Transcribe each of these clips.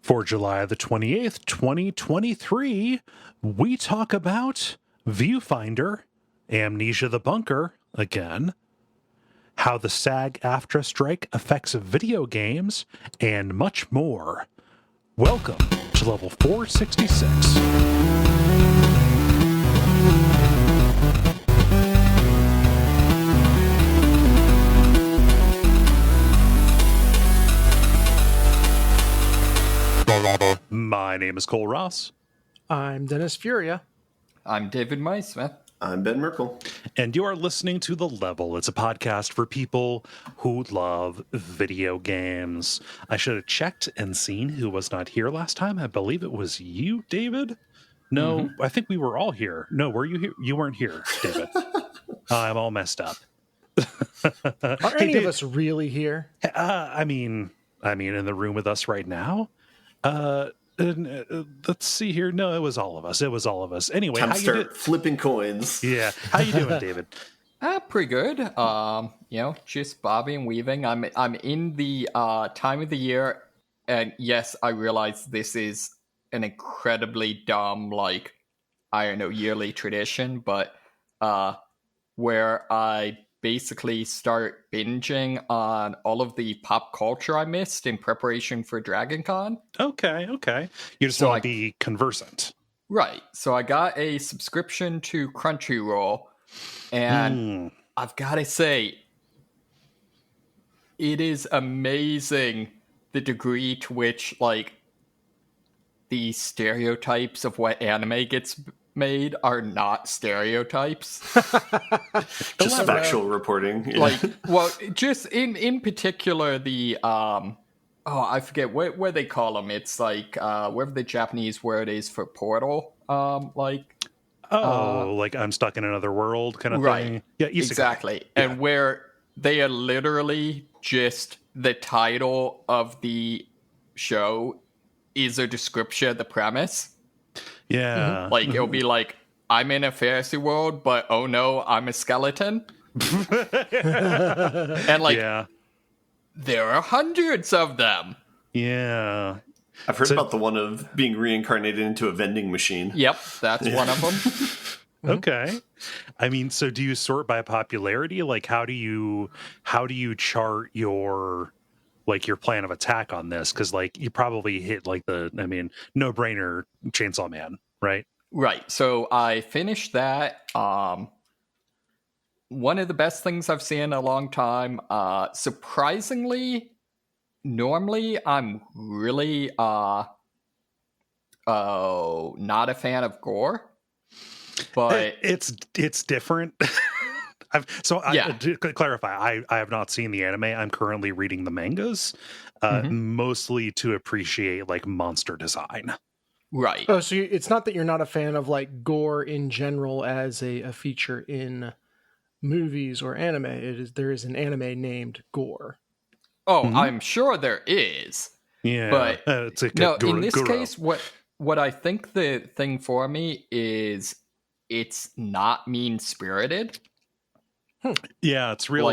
For July the 28th, 2023, we talk about Viewfinder, Amnesia the Bunker, again, how the SAG-AFTRA strike affects video games, and much more. Welcome to Level 466. My name is Cole Ross. I'm Dennis Furia. I'm David Maismith. I'm Ben Merkel. And you are listening to The Level. It's a podcast for people who love video games. I should have checked and seen who was not here last time. I believe it was you, David. No, I think we were all here. No, were you here? You weren't here, David. I'm all messed up. Are any of us really here? I mean, in the room with us right now. Let's see here. No, it was all of us. Anyway, time how to you start flipping coins. Yeah, how you doing, David? Pretty good. Just bobbing and weaving. I'm in the time of the year, and yes, I realize this is an incredibly dumb, yearly tradition, but where I basically start binging on all of the pop culture I missed in preparation for Dragon Con. Okay. You just want to be conversant. Right. So I got a subscription to Crunchyroll, and I've got to say, it is amazing the degree to which, the stereotypes of what anime gets made are not stereotypes. Just factual reporting. Yeah. Just in particular, the I forget where they call them. It's whatever the Japanese word is for portal. I'm stuck in another world kind of right. thing. Yeah, exactly. Yeah. And where they are literally just the title of the show is a description of the premise. Yeah. It'll be I'm in a fantasy world, but oh no, I'm a skeleton. And there are hundreds of them. Yeah. I've heard about the one of being reincarnated into a vending machine. Yep, that's one of them. Okay. I mean, so do you sort by popularity? How do you chart your plan of attack on this? Because you probably hit no-brainer Chainsaw Man, right? Right. So I finished that. One of the best things I've seen in a long time. Surprisingly, normally I'm really not a fan of gore, but it's different. To clarify, I have not seen the anime. I'm currently reading the mangas, mostly to appreciate monster design. Right. Oh, so it's not that you're not a fan of gore in general as a feature in movies or anime. There is an anime named Gore. Oh, I'm sure there is. Yeah, but in this Goro. case, what I think the thing for me is it's not mean-spirited. Yeah, it's real.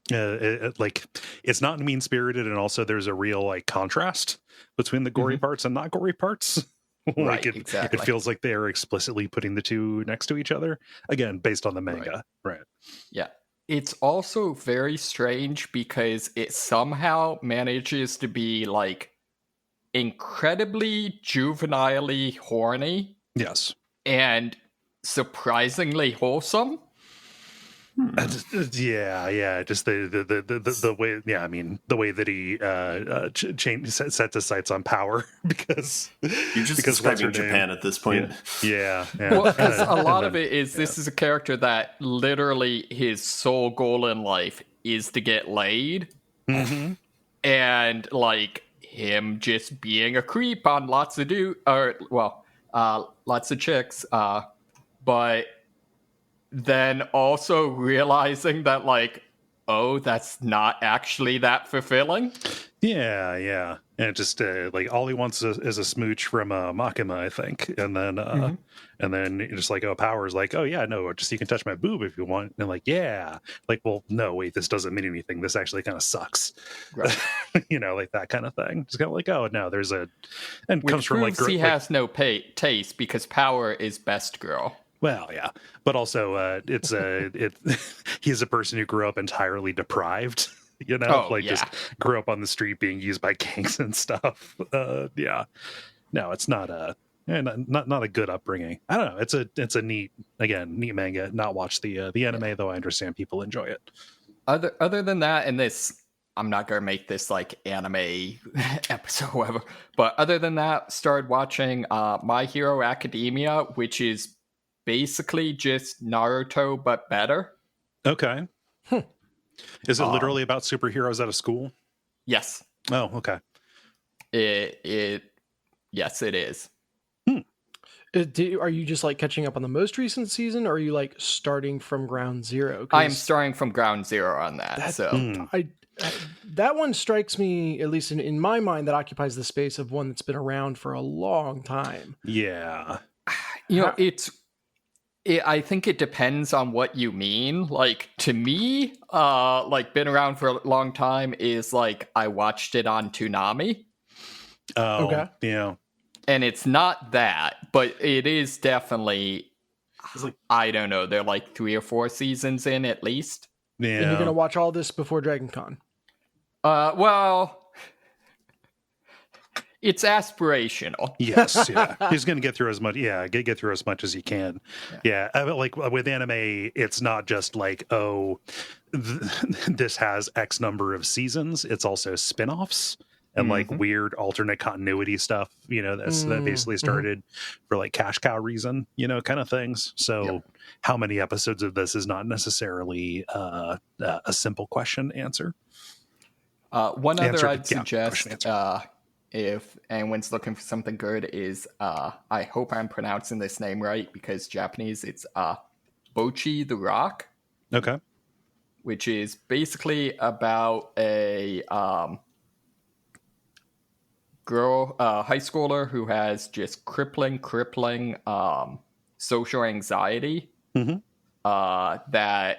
It's not mean-spirited, and also there's a real contrast between the gory parts and not gory parts. Right, exactly. It feels like they're explicitly putting the two next to each other. Again, based on the manga, right? Yeah, it's also very strange because it somehow manages to be incredibly juvenilely horny. Yes, and surprisingly wholesome. Just the way. Yeah, I mean the way that he sets his sights on power because you're just describing Japan at this point. Yeah. Well, because a lot of it is this is a character that literally his sole goal in life is to get laid, and him just being a creep on lots of chicks, but then also realizing that that's not actually that fulfilling. Yeah, yeah. And it just like all he wants is a smooch from Makima, I think, and then you're just like, oh, Power's like, oh yeah, no, just you can touch my boob if you want, and like, yeah, like, well, no, wait, this doesn't mean anything. This actually kind of sucks, Right. like that kind of thing. Just kind of like, oh no, there's a, and it Which comes from like, proves he has no taste because Power is best girl. well, yeah, but also it's he's a person who grew up entirely deprived. Just grew up on the street being used by gangs and stuff. Yeah, no, it's not not a good upbringing. I don't know. It's a neat manga. Not watch the anime though. I understand people enjoy it. Other than that, and this, I'm not gonna make this like anime episode, or whatever. But other than that, started watching My Hero Academia, which is basically just Naruto but better. Okay. Is it literally about superheroes at a school? Yes. Oh, okay. Yes, it is. Are you just like catching up on the most recent season, or are you like starting from ground zero? I am starting from ground zero on that. That one strikes me, at least in my mind, that occupies the space of one that's been around for a long time. Yeah. I think it depends on what you mean. Like, to me, like been around for a long time is like I watched it on Toonami. Oh, okay. Yeah. And it's not that, but it is definitely, I don't know, they're like 3 or 4 seasons in at least. Yeah. And you're going to watch all this before Dragon Con? Well, it's aspirational. Yes, yeah. He's going to get through as much. Yeah, get through as much as he can. Yeah, like with anime, it's not just like, oh, this has X number of seasons. It's also spin-offs and like weird alternate continuity stuff. That basically started for like cash cow reason. Kind of things. So, how many episodes of this is not necessarily a simple question to answer. One other I'd suggest, if anyone's looking for something good, is I hope I'm pronouncing this name right because Japanese, it's Bocchi the Rock. Okay. Which is basically about a girl, high schooler who has just crippling social anxiety that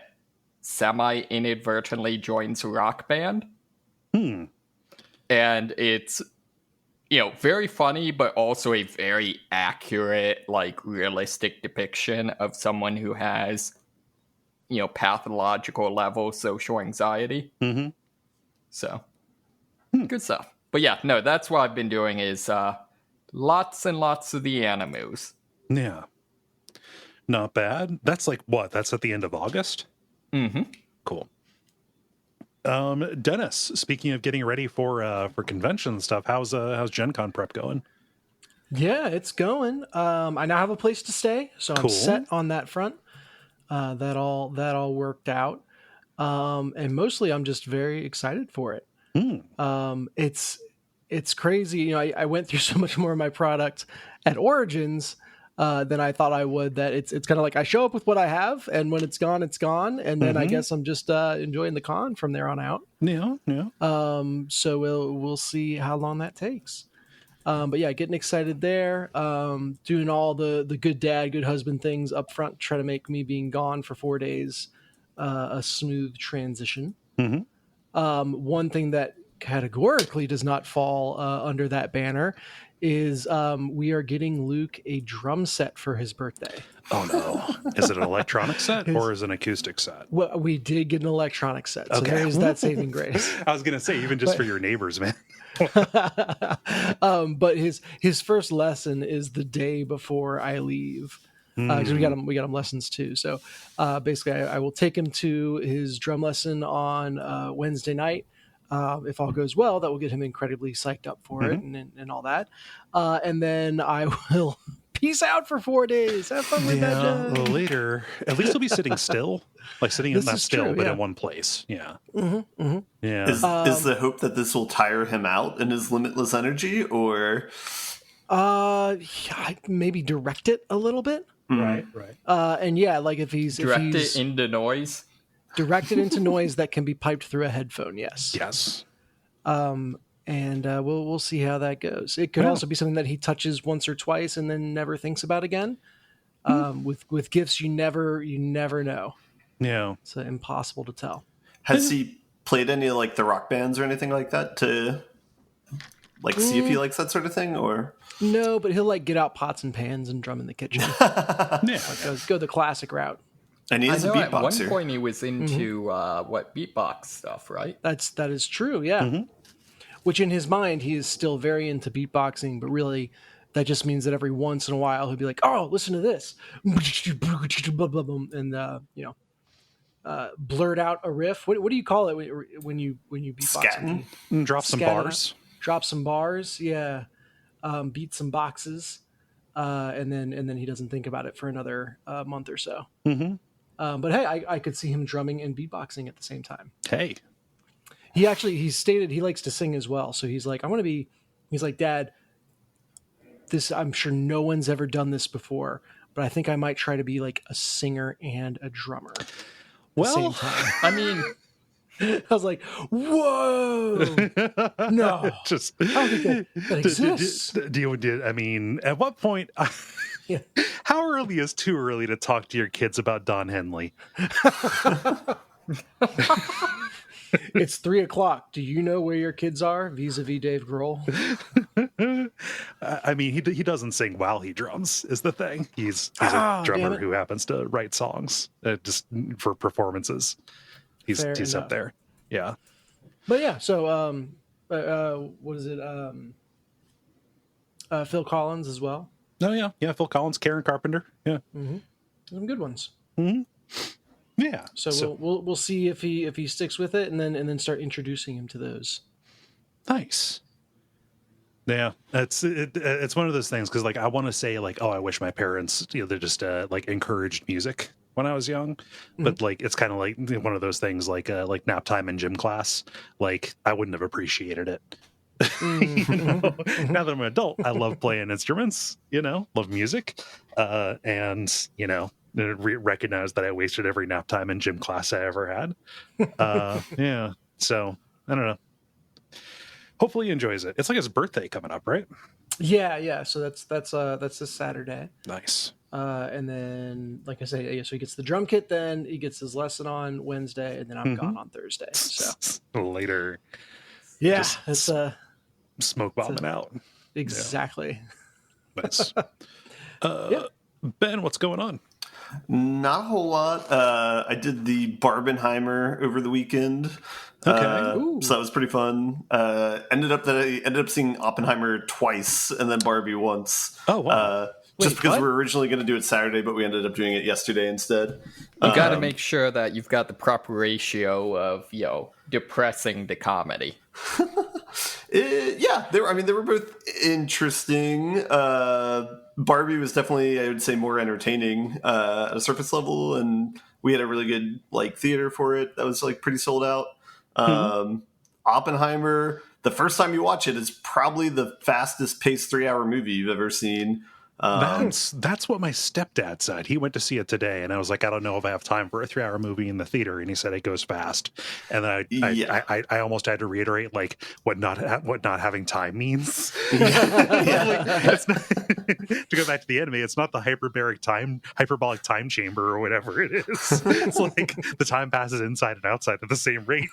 semi-inadvertently joins a rock band. And it's, very funny, but also a very accurate, like, realistic depiction of someone who has, pathological level social anxiety. So, good stuff. But yeah, no, that's what I've been doing is lots and lots of the animus. Yeah. Not bad. That's like what? That's at the end of August? Cool. Dennis, speaking of getting ready for convention stuff, how's Gen Con prep going? Yeah, it's going. I now have a place to stay, so I'm set on that front. That all worked out. And mostly I'm just very excited for it. It's crazy. I went through so much more of my product at Origins than I thought I would. That it's kind of like I show up with what I have, and when it's gone, it's gone. And then I guess I'm just enjoying the con from there on out. Yeah. So we'll see how long that takes. But yeah, getting excited there. Doing all the good dad, good husband things up front, try to make me being gone for 4 days a smooth transition. One thing that categorically does not fall under that banner is we are getting Luke a drum set for his birthday. Oh no. Is it an electronic set or is it an acoustic set? Well, we did get an electronic set, so there is that saving grace. I was gonna say, even just for your neighbors, man. But his first lesson is the day before I leave. Because we got him lessons too. So basically, I will take him to his drum lesson on Wednesday night. If all goes well, that will get him incredibly psyched up for it and all that. And then I will peace out for 4 days. Have fun with that. Well, later, at least he'll be sitting still, like sitting not still, but in one place. Yeah. Yeah. Is the hope that this will tire him out in his limitless energy, or maybe direct it a little bit? Right. And yeah, like if he's it into noise. Directed into noise that can be piped through a headphone, yes. and we'll see how that goes. It could also be something that he touches once or twice and then never thinks about again. With gifts, you never know. Yeah. It's impossible to tell. Has he played any of like the rock bands or anything like that to like see if he likes that sort of thing? Or No, but he'll like get out pots and pans and drum in the kitchen. Yeah. Go the classic route. and he I is a know at one beatboxer. point he was into beatbox stuff, right? That is true, yeah. Which in his mind he is still very into beatboxing, but really that just means that every once in a while he'll be like, "Oh, listen to this," and blurt out a riff. What do you call it when you beatbox? Scatting? Drop some Scat it bars. Drop some bars, yeah. Beat some boxes, and then he doesn't think about it for another month or so. But hey, I could see him drumming and beatboxing at the same time. Hey. He stated he likes to sing as well. So he's like, he's like, Dad, I'm sure no one's ever done this before, but I think I might try to be like a singer and a drummer at the same time. I mean, I was like, whoa, no, Just I don't think that exists. I mean, at what point? Yeah. How early is too early to talk to your kids about Don Henley? It's 3:00. Do you know where your kids are? Vis-a-vis Dave Grohl. I mean, he doesn't sing while he drums. Is the thing? He's a drummer who happens to write songs just for performances. He's up there. Yeah. But yeah, so what is it? Phil Collins as well. Oh yeah. Phil Collins, Karen Carpenter. Yeah. Some good ones. Yeah. So we'll see if he sticks with it, and then start introducing him to those. Nice. Yeah, it's one of those things because like I want to say like, oh, I wish my parents they just like encouraged music when I was young, but like it's kind of like one of those things like nap time in gym class. Like I wouldn't have appreciated it. Now that I'm an adult, I love playing instruments. Love music, and recognize that I wasted every nap time in gym class I ever had. Yeah, so I don't know. Hopefully he enjoys it. It's like his birthday coming up, right? Yeah. So that's this Saturday. Nice. And then, like I say, so he gets the drum kit. Then he gets his lesson on Wednesday, and then I'm gone on Thursday. So later. Yeah, just it's smoke bombing out. Exactly. Yeah. Nice. Ben, what's going on? Not a whole lot. I did the Barbenheimer over the weekend. Okay. So that was pretty fun. I ended up seeing Oppenheimer twice and then Barbie once. Oh, wow. Just because we were originally going to do it Saturday, but we ended up doing it yesterday instead. You got to make sure that you've got the proper ratio of, depressing to comedy. Yeah, they were both interesting. Barbie was definitely, I would say, more entertaining at a surface level, and we had a really good theater for it that was pretty sold out. Oppenheimer, the first time you watch it, is probably the fastest paced 3-hour movie you've ever seen. That's what my stepdad said. He went to see it today, and I was like, I don't know if I have time for a 3-hour movie in the theater, and he said it goes fast. And then I almost had to reiterate what not having time means. It's not, to go back to the anime, it's not the hyperbolic time chamber or whatever it is. It's like the time passes inside and outside at the same rate.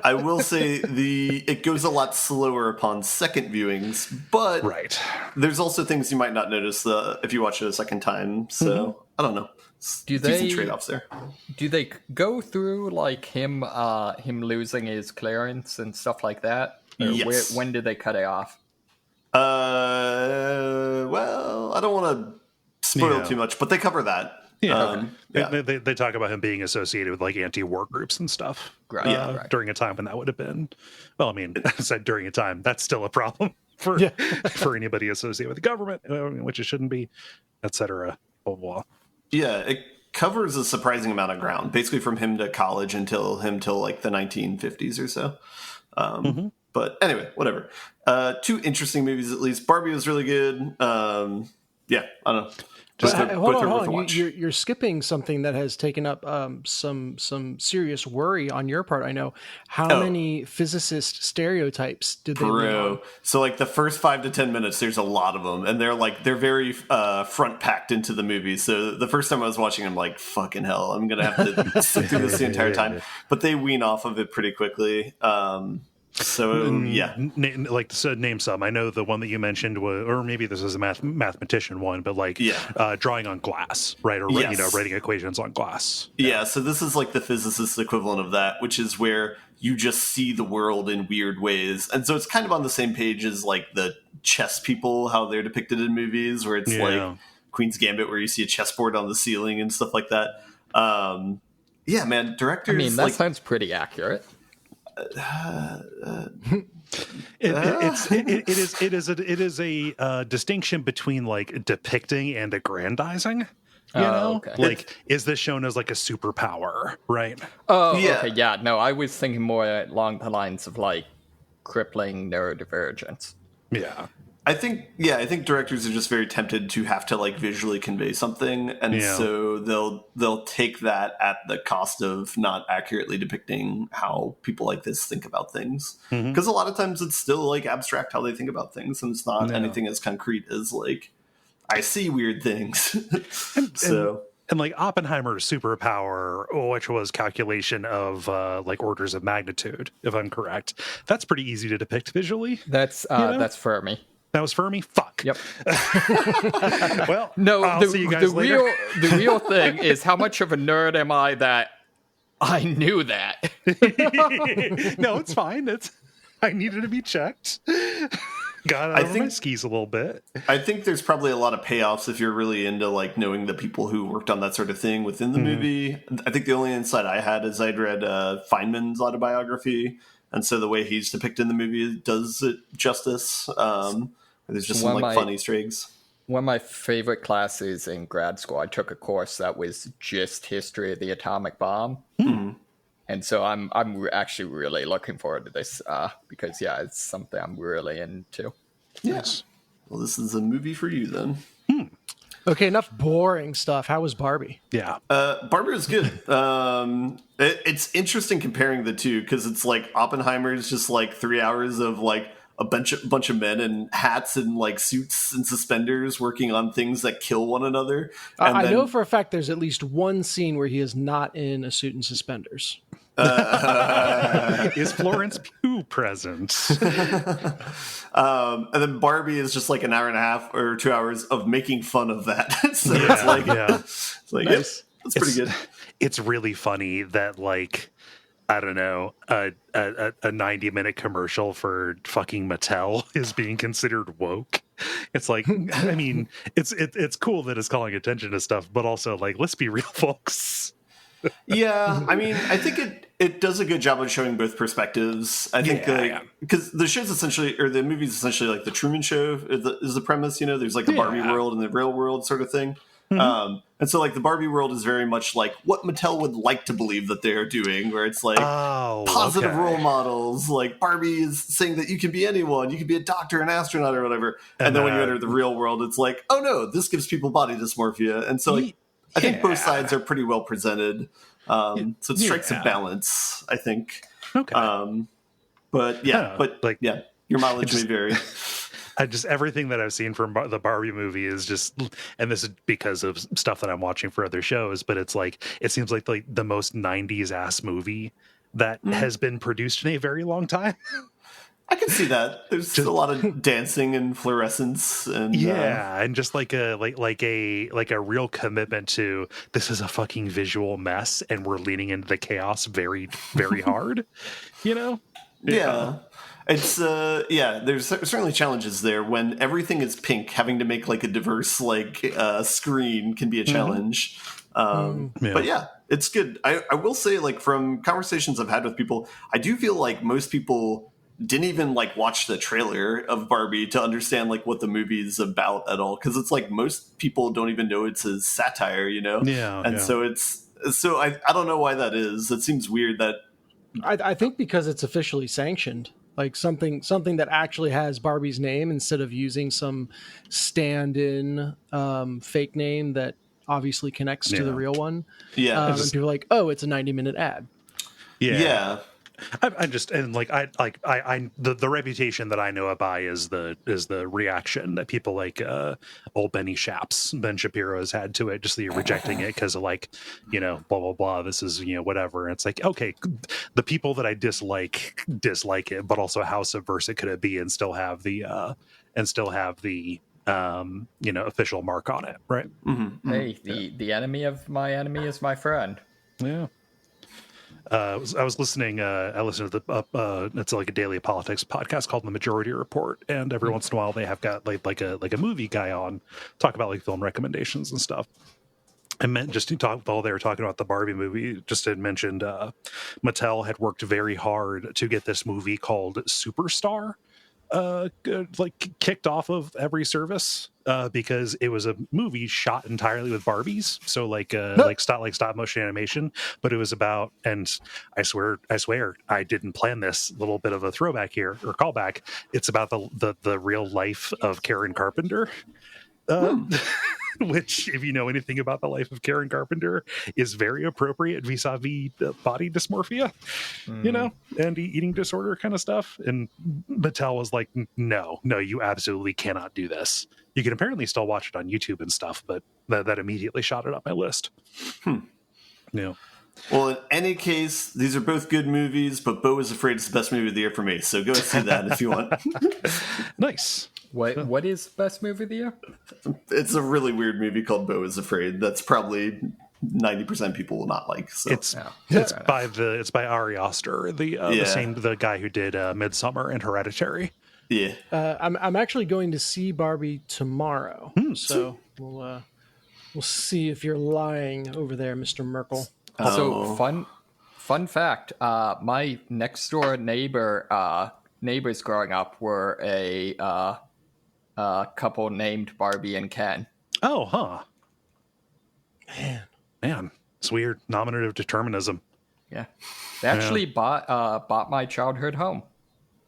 I will say it goes a lot slower upon second viewings, but right. There's also things you might not notice if you watch it a second time. So I don't know. Decent trade-offs there. Do they go through him losing his clearance and stuff like that? Or yes. When did they cut it off? Well, I don't want to spoil too much, but they cover that. Yeah, They talk about him being associated with anti-war groups and stuff. Right. During a time when that would have been, well, I mean, I said during a time that's still a problem for anybody associated with the government, which it shouldn't be, etc. Blah, blah, blah. Yeah, it covers a surprising amount of ground, basically from him to college until the 1950s or so. But anyway, whatever. 2 interesting movies at least. Barbie was really good. yeah, I don't know. Just But they're hold both on, are hold worth a on. watch. You're skipping something that has taken up some serious worry on your part. I know. How many physicist stereotypes did they lean on? So like the first 5 to 10 minutes, there's a lot of them, and they're very front packed into the movie. So the first time I was watching, I'm like, fucking hell, I'm gonna have to sit through this the entire time. But they wean off of it pretty quickly. Yeah. Name some. I know the one that you mentioned was, or maybe this is a mathematician one, but like drawing on glass, right? Or writing equations on glass. Yeah, so this is like the physicist equivalent of that, which is where you just see the world in weird ways. And so it's kind of on the same page as like the chess people, how they're depicted in movies, where it's like Queen's Gambit, where you see a chessboard on the ceiling and stuff like that. Yeah, man, directors. I mean, that sounds pretty accurate. It is a distinction between like depicting and aggrandizing. You know, okay. Like, is this shown as like a superpower, right? Oh, yeah. Okay, yeah. No, I was thinking more along the lines of like crippling neurodivergence. Yeah. I think directors are just very tempted to have to like visually convey something, and so they'll take that at the cost of not accurately depicting how people like this think about things. Because a lot of times it's still like abstract how they think about things, and it's not anything as concrete as like I see weird things. And like Oppenheimer's superpower, which was calculation of like orders of magnitude, if I'm correct, that's pretty easy to depict visually. That's Fermi. That was Fermi? Fuck. Yep. Well, no, I'll see you guys later. The real thing is how much of a nerd am I that I knew that? No, it's fine. I needed to be checked. Got out of my skis a little bit. I think there's probably a lot of payoffs if you're really into like knowing the people who worked on that sort of thing within the movie. I think the only insight I had is I'd read Feynman's autobiography, and so the way he's depicted in the movie does it justice. There's just some like fun Easter eggs. One of my favorite classes in grad school, I took a course that was just history of the atomic bomb. And so I'm actually really looking forward to this because, it's something I'm really into. Yes. Well, this is a movie for you then. Okay, enough boring stuff. How was Barbie? Yeah. Barbie is good. It's interesting comparing the two because it's like Oppenheimer is just like 3 hours of like a bunch of men in hats and like suits and suspenders working on things that kill one another. And I know for a fact there's at least one scene where he is not in a suit and suspenders. Is Florence Pugh present? And then Barbie is just like an hour and a half or 2 hours of making fun of that. So it's like, it's like, nice. It's pretty good. It's really funny that like, I don't know, a 90-minute commercial for fucking Mattel is being considered woke. It's like, I mean, it's cool that it's calling attention to stuff, but also like, let's be real, folks. Yeah, I mean, I think it does a good job of showing both perspectives. I think because the show's essentially, or the movie's essentially like the Truman Show is the premise. You know, there's like a Barbie world and the real world sort of thing. And so like the Barbie world is very much like what Mattel would like to believe that they're doing, where it's like positive role models. Like Barbie is saying that you can be anyone, you can be a doctor, an astronaut, or whatever. And then when you enter the real world, it's like, oh no, this gives people body dysmorphia. And so like, I think both sides are pretty well presented. So it strikes a balance, I think. Okay. But your mileage may vary. Everything that I've seen from the Barbie movie is just, and this is because of stuff that I'm watching for other shows, but it's like, it seems like the most 90s ass movie that has been produced in a very long time. I can see that. There's a lot of dancing and fluorescence, and and just like a real commitment to this is a fucking visual mess, and we're leaning into the chaos very, very hard. You know? Yeah. It's there's certainly challenges there when everything is pink. Having to make like a diverse screen can be a challenge. But yeah, it's good. I will say, like, from conversations I've had with people, I do feel like most people didn't even like watch the trailer of Barbie to understand like what the movie is about at all, because it's like most people don't even know it's a satire, you know. So I don't know why that is. It seems weird that I think because it's officially sanctioned. like something that actually has Barbie's name instead of using some stand-in fake name that obviously connects to the real one. Yeah. And people are like, oh, it's a 90-minute ad. Yeah. I just and like I the reputation that I know it by is the reaction that people like old Ben Shapiro has had to it, just the rejecting it because of like, you know, blah blah blah, this is, you know, whatever. And it's like, okay, the people that I dislike it, but also how subversive could it be and still have the you know, official mark on it, right? Mm-hmm. Hey, the enemy of my enemy is my friend. Yeah. I was listening. I listened to the it's like a daily politics podcast called The Majority Report, and every once in a while they have got like a movie guy on talk about like film recommendations and stuff. And meant just to talk while they were talking about the Barbie movie, just had mentioned Mattel had worked very hard to get this movie called Superstar like kicked off of every service because it was a movie shot entirely with Barbies, so like stop motion animation, but it was about, and I swear I didn't plan this, little bit of a throwback here or callback, it's about the real life of Karen Carpenter. Which, if you know anything about the life of Karen Carpenter, is very appropriate vis-a-vis body dysmorphia, you know, and eating disorder kind of stuff. And Mattel was like, no, you absolutely cannot do this. You can apparently still watch it on YouTube and stuff, but that immediately shot it up my list. Yeah. Well, in any case, these are both good movies, but Beau is Afraid is the best movie of the year for me. So go see that if you want. Nice. What is best movie of the year? It's a really weird movie called Beau is Afraid. That's probably 90% people will not like. So. It's by Ari Aster, the guy who did Midsummer and Hereditary. Yeah. I'm actually going to see Barbie tomorrow, so we'll see if you're lying over there, Mr. Merkel. So fun fact: my next door neighbors growing up were a couple named Barbie and Ken. Oh, huh. Man, it's weird. Nominative determinism. Yeah, they actually bought my childhood home.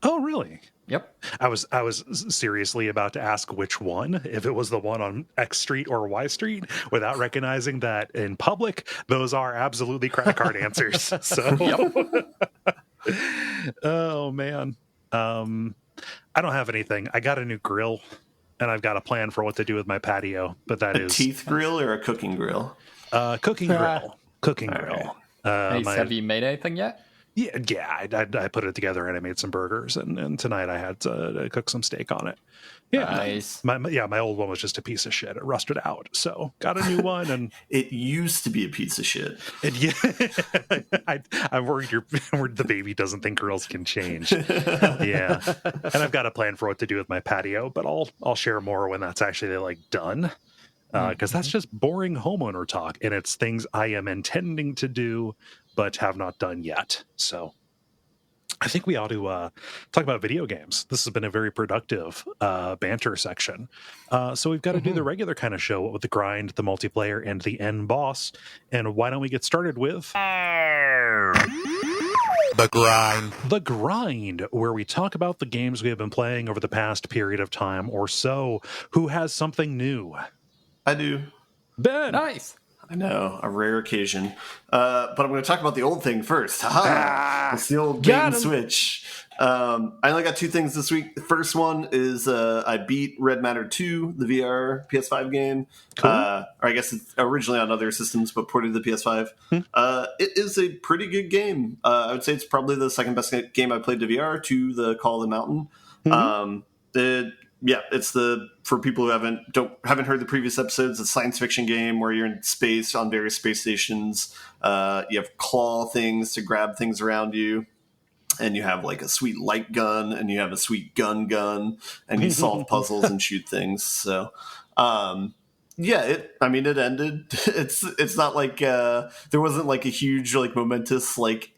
Oh, really? Yep. I was seriously about to ask which one, if it was the one on X Street or Y Street, without recognizing that in public, those are absolutely credit card answers. So, oh man, I don't have anything. I got a new grill, and I've got a plan for what to do with my patio. But that is teeth grill or a cooking grill? Cooking grill. Cooking grill. Have you made anything yet? Yeah. I put it together and I made some burgers, and tonight I had to cook some steak on it. Yeah, nice. My old one was just a piece of shit. It rusted out, so got a new one. And it used to be a piece of shit. I'm worried the baby doesn't think girls can change. Yeah, and I've got a plan for what to do with my patio, but I'll share more when that's actually like done. Because that's just boring homeowner talk, and it's things I am intending to do but have not done yet. So I think we ought to talk about video games. This has been a very productive banter section. So we've got to do the regular kind of show with the grind, the multiplayer, and the end boss. And why don't we get started with The Grind. The Grind, where we talk about the games we have been playing over the past period of time or so. Who has something new? I do. Ben. Nice. I know, a rare occasion. But I'm going to talk about the old thing first. It's the old bait and switch. I only got two things this week. The first one is I beat Red Matter 2, the VR PS5 game. Cool. Or I guess it's originally on other systems, but ported to the PS5. It is a pretty good game. I would say it's probably the second best game I played to VR to the Call of the Mountain. It's for people who haven't heard the previous episodes, it's a science fiction game where you're in space on various space stations. You have claw things to grab things around you, and you have like a sweet light gun, and you have a sweet gun, and you solve puzzles and shoot things. So, it ended. It's not like there wasn't like a huge like momentous like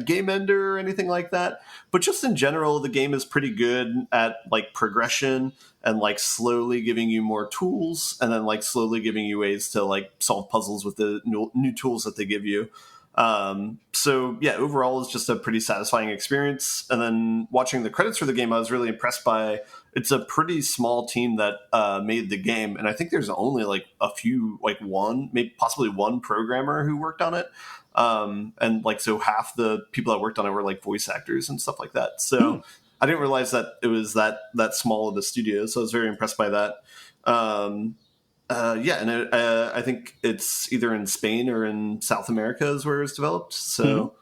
game ender or anything like that, but just in general the game is pretty good at like progression and like slowly giving you more tools and then like slowly giving you ways to like solve puzzles with the new tools that they give you. So yeah, overall it's just a pretty satisfying experience. And then watching the credits for the game, I was really impressed by. It's a pretty small team that made the game, and I think there's only like a few, like one, maybe possibly one programmer who worked on it. And like so, half the people that worked on it were like voice actors and stuff like that. So I didn't realize that it was that small of a studio. So I was very impressed by that. I think it's either in Spain or in South America is where it's developed. So,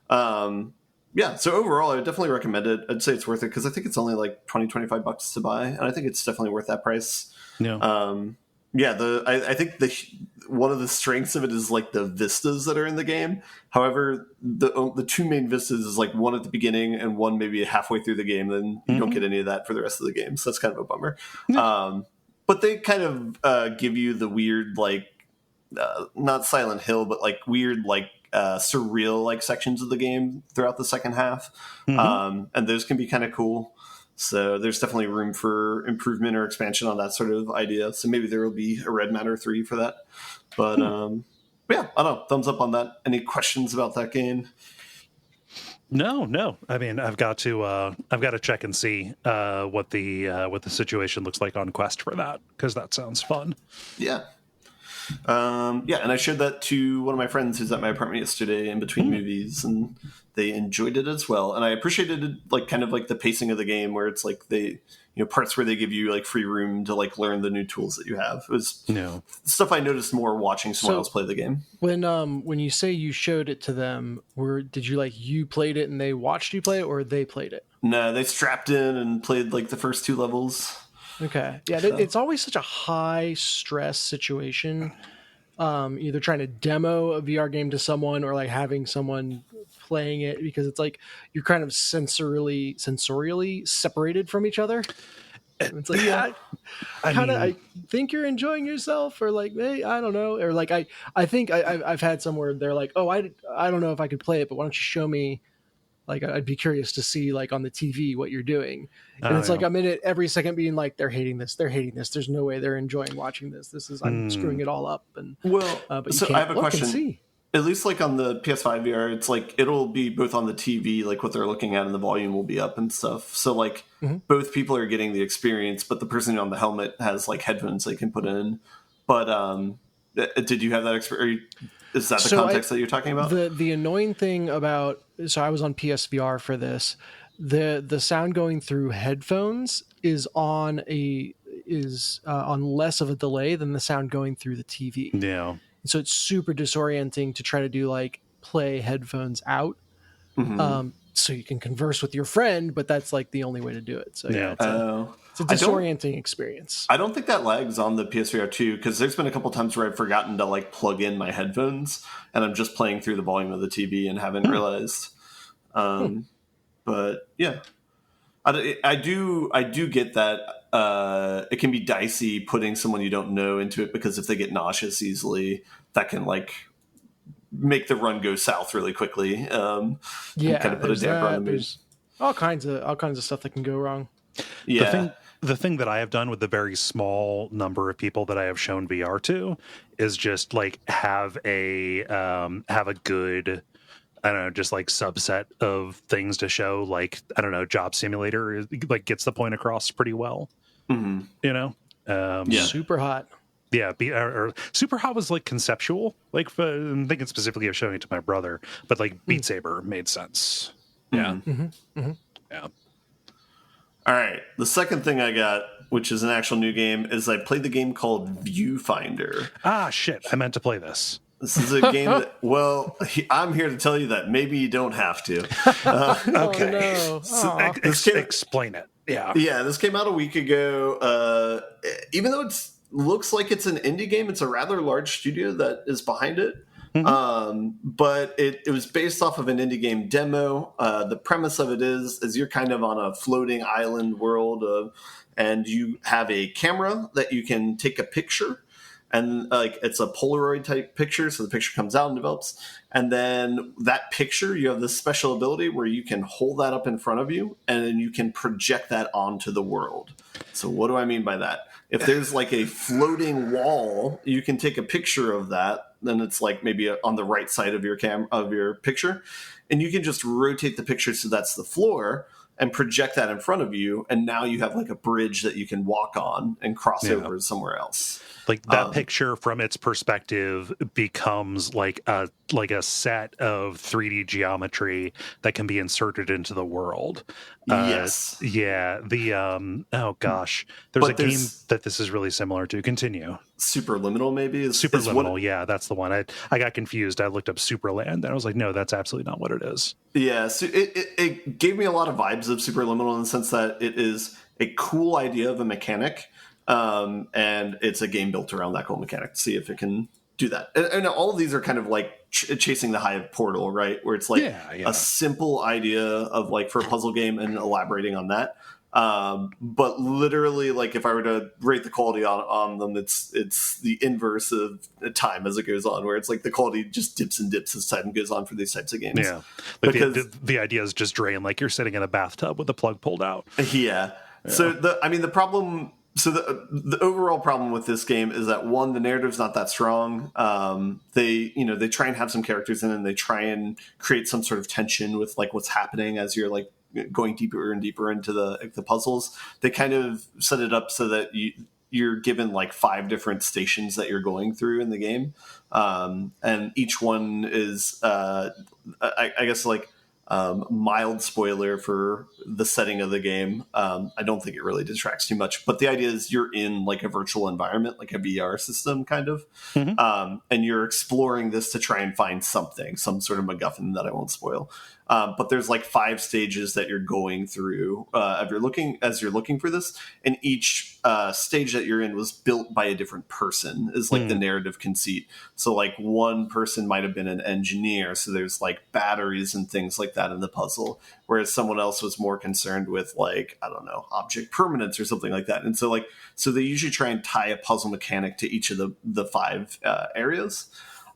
so overall, I would definitely recommend it. I'd say it's worth it because I think it's only like $20-$25 to buy, and I think it's definitely worth that price. Yeah. I think one of the strengths of it is like the vistas that are in the game. However, the two main vistas is like one at the beginning and one maybe halfway through the game. Then you don't get any of that for the rest of the game, so that's kind of a bummer. Yeah. But they kind of give you the weird, like, not Silent Hill, but like weird, like surreal, like sections of the game throughout the second half. And those can be kind of cool. So there's definitely room for improvement or expansion on that sort of idea. So maybe there will be a Red Matter 3 for that. But yeah, I don't know. Thumbs up on that. Any questions about that game? No. I mean, I've got to check and see what the situation looks like on Quest for that, because that sounds fun. Yeah. And I showed that to one of my friends who's at my apartment yesterday in between movies, and they enjoyed it as well. And I appreciated it, like kind of like the pacing of the game, where it's like parts where they give you like free room to like learn the new tools that you have. It was stuff I noticed more watching someone else play the game. When you say you showed it to them, did you played it and they watched you play it, or they played it? No, they strapped in and played like the first 2 levels. Okay. Yeah, it's always such a high stress situation. Either trying to demo a VR game to someone or like having someone playing it, because it's like you're kind of sensorially separated from each other. It's like, I think you're enjoying yourself, or like, hey, I don't know, or like I think I've had somewhere they're like, oh, I don't know if I could play it, but why don't you show me? Like, I'd be curious to see, like, on the TV what you're doing. And it's like I'm in it every second being like, they're hating this. There's no way they're enjoying watching this. I'm screwing it all up. And but so I have a question. At least like on the PS5 VR, it's like it'll be both on the TV, like what they're looking at, and the volume will be up and stuff. So like both people are getting the experience, but the person on the helmet has like headphones they can put in. But did you have that experience? Is that the context that you're talking about? The annoying thing about, so I was on PSVR for this, the sound going through headphones is on less of a delay than the sound going through the TV. Yeah. So it's super disorienting to try to do like play headphones out. So you can converse with your friend, but that's like the only way to do it. So it's a disorienting experience. I don't think that lags on the PSVR 2, because there's been a couple times where I've forgotten to like plug in my headphones and I'm just playing through the volume of the TV and haven't realized. But yeah, I do get that. It can be dicey putting someone you don't know into it, because if they get nauseous easily, that can like make the run go south really quickly. And kind of put a damper on the mood. There's all kinds of stuff that can go wrong. Yeah. The thing that I have done with the very small number of people that I have shown VR to is just like have a good, I don't know, just like subset of things to show. Like, I don't know, Job Simulator like gets the point across pretty well. You know, Super Hot. Yeah, or Super Hot was like conceptual. Like, I'm thinking specifically of showing it to my brother, but like Beat Saber made sense. Yeah, yeah. All right. The second thing I got, which is an actual new game, is I played the game called Viewfinder. Ah, shit. I meant to play this. This is a game that, I'm here to tell you that maybe you don't have to. Okay. Oh, no. So, explain it. Yeah. Yeah, this came out a week ago. Even though it looks like it's an indie game, it's a rather large studio that is behind it. But it was based off of an indie game demo. The premise of it is you're kind of on a floating island world, and you have a camera that you can take a picture, and like it's a Polaroid type picture. So the picture comes out and develops, and then that picture, you have this special ability where you can hold that up in front of you, and then you can project that onto the world. So what do I mean by that? If there's like a floating wall, you can take a picture of that, then it's like maybe on the right side of your picture, and you can just rotate the picture so that's the floor and project that in front of you, and now you have like a bridge that you can walk on and cross over somewhere else. Like that picture from its perspective becomes like a set of 3D geometry that can be inserted into the world. Yes. Yeah. The oh gosh, there's game that this is really similar to. Continue. Superliminal maybe is Superliminal. Yeah, that's the one. I got confused. I looked up Superland and I was like, no, that's absolutely not what it is. Yeah. So it gave me a lot of vibes of Superliminal in the sense that it is a cool idea of a mechanic. And it's a game built around that cool mechanic to see if it can do that. And all of these are kind of like chasing the Hive portal, right? Where it's like a simple idea of like for a puzzle game and elaborating on that. But literally, like if I were to rate the quality on them, it's the inverse of time as it goes on, where it's like the quality just dips and dips as time goes on for these types of games. Yeah, like because the idea is just drain, like you're sitting in a bathtub with the plug pulled out. Yeah. So the problem. So the overall problem with this game is that one, the narrative's not that strong. They try and have some characters in it, and they try and create some sort of tension with like what's happening as you're like going deeper and deeper into the puzzles. They kind of set it up so that you're given like 5 different stations that you're going through in the game, and each one is I guess like. Mild spoiler for the setting of the game. I don't think it really detracts too much, but the idea is you're in like a virtual environment, like a VR system kind of, and you're exploring this to try and find some sort of MacGuffin that I won't spoil. But there's like 5 stages that you're going through as you're looking for this, and each stage that you're in was built by a different person is like the narrative conceit. So like one person might have been an engineer, so there's like batteries and things like that in the puzzle, whereas someone else was more concerned with like, I don't know, object permanence or something like that. And so they usually try and tie a puzzle mechanic to each of the 5 areas.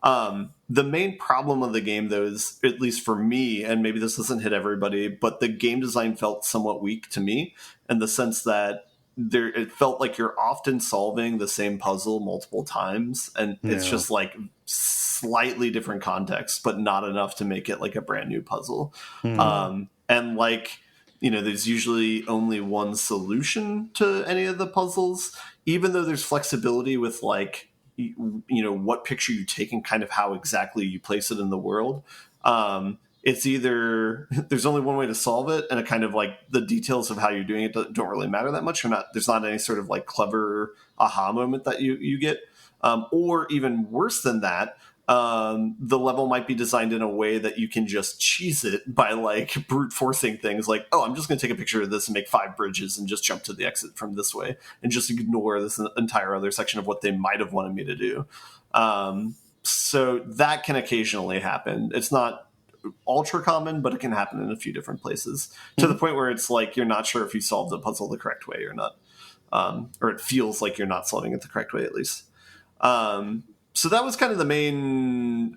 The main problem of the game, though, is, at least for me, and maybe this doesn't hit everybody, but the game design felt somewhat weak to me in the sense that it felt like you're often solving the same puzzle multiple times, and it's just like slightly different context, but not enough to make it like a brand new puzzle. And like, there's usually only one solution to any of the puzzles, even though there's flexibility with like, what picture you take and kind of how exactly you place it in the world. It's either there's only one way to solve it, and it kind of like the details of how you're doing it don't really matter that much, or there's not any sort of like clever aha moment that you get, or even worse than that, the level might be designed in a way that you can just cheese it by like brute forcing things like, oh, I'm just going to take a picture of this and make 5 bridges and just jump to the exit from this way and just ignore this entire other section of what they might have wanted me to do. So that can occasionally happen. It's not ultra common, but it can happen in a few different places to the point where it's like you're not sure if you solved the puzzle the correct way or not, or it feels like you're not solving it the correct way at least. So that was kind of the main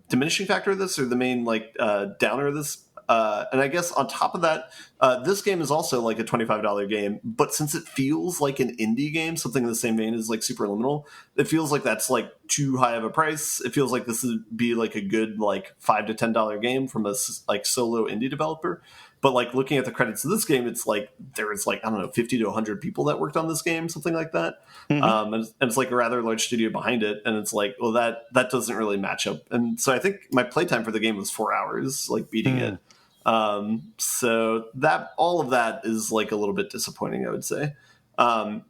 diminishing factor of this, or the main like downer of this. And I guess on top of that, this game is also like a $25 game, but since it feels like an indie game, something in the same vein as like Superliminal, it feels like that's like too high of a price. It feels like this would be like a good like $5 to $10 game from a like solo indie developer. But like looking at the credits of this game, it's like there was like, I don't know, 50 to 100 people that worked on this game, something like that. And it's like a rather large studio behind it. And it's like, well, that doesn't really match up. And so I think my playtime for the game was 4 hours, like beating it. So that all of that is like a little bit disappointing, I would say. But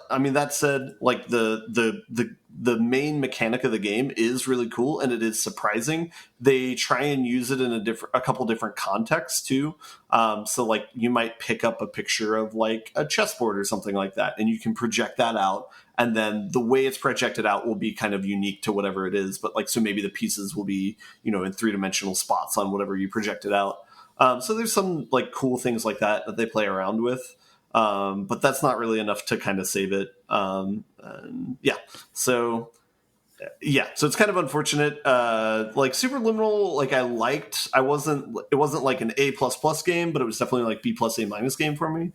I mean, that said, like the main mechanic of the game is really cool, and it is surprising. They try and use it in a couple different contexts too. So like you might pick up a picture of like a chessboard or something like that, and you can project that out. And then the way it's projected out will be kind of unique to whatever it is. But like, so maybe the pieces will be, in 3-dimensional spots on whatever you projected out. So there's some like cool things like that they play around with. But that's not really enough to kind of save it. So it's kind of unfortunate. Like Superliminal, like it wasn't like an A++ game, but it was definitely like B+ A- game for me.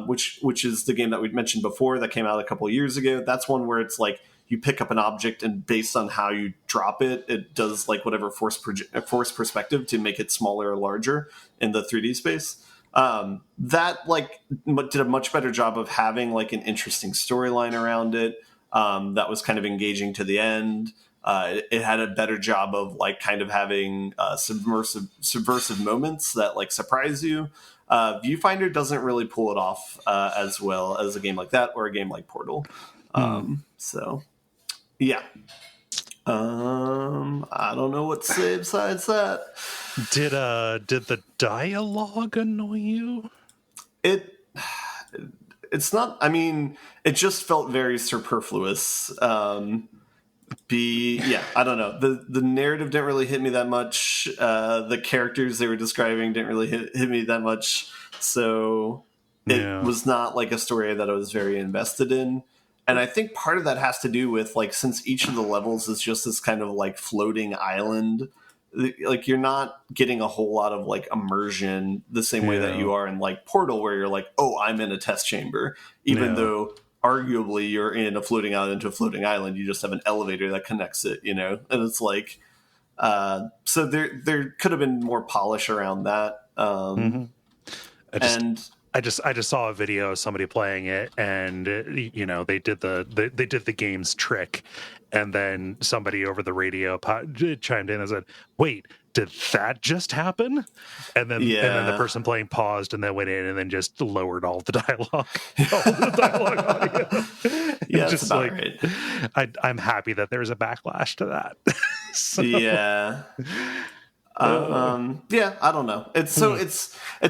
Which is the game that we'd mentioned before that came out a couple of years ago. That's one where it's like you pick up an object and based on how you drop it, it does like whatever force perspective to make it smaller or larger in the 3D space. That like did a much better job of having like an interesting storyline around it. That was kind of engaging to the end. It had a better job of like kind of having subversive moments that like surprise you. Viewfinder doesn't really pull it off as well as a game like that or a game like Portal. So yeah. I don't know what to say besides that. Did the dialogue annoy you? It's not. I mean, it just felt very superfluous. I don't know. The narrative didn't really hit me that much. The characters they were describing didn't really hit me that much. So it was not like a story that I was very invested in. And I think part of that has to do with like since each of the levels is just this kind of like floating island, like you're not getting a whole lot of like immersion the same way that you are in like Portal, where you're like, oh, I'm in a test chamber, even though arguably you're in a floating island to a floating island. You just have an elevator that connects it, you know, and it's like, so there could have been more polish around that. I just saw a video of somebody playing it, and you know they did the game's trick, and then somebody over the radio chimed in and said, "Wait, did that just happen?" And then the person playing paused and then went in and then just lowered all the dialogue, audio. Yeah, just that's like right. I'm happy that there's a backlash to that. So, yeah. I don't know. It's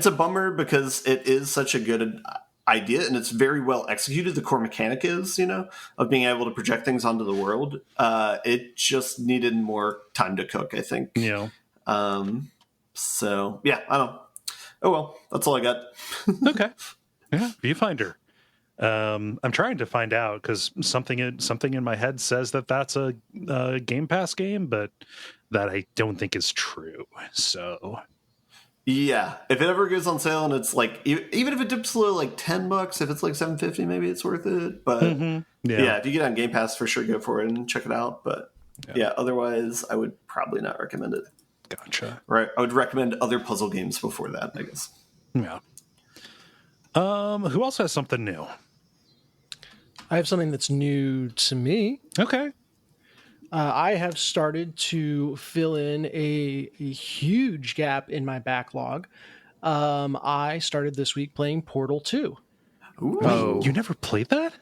a bummer because it is such a good idea and it's very well executed. The core mechanic is, you know, of being able to project things onto the world. It just needed more time to cook, I think. Yeah. So yeah, I don't know. Oh well, that's all I got. Okay. Yeah, Viewfinder. I'm trying to find out because something in my head says that that's a Game Pass game, but that I don't think is true. So yeah, if it ever goes on sale and it's like even if it dips below like $10, if it's like $7.50, maybe it's worth it. But yeah, if you get on Game Pass, for sure, go for it and check it out. But yeah, otherwise, I would probably not recommend it. Gotcha. Right, I would recommend other puzzle games before that, I guess. Yeah. Who else has something new? I have something that's new to me. Okay. I have started to fill in a huge gap in my backlog. I started this week playing Portal 2. Ooh. Oh, you never played that?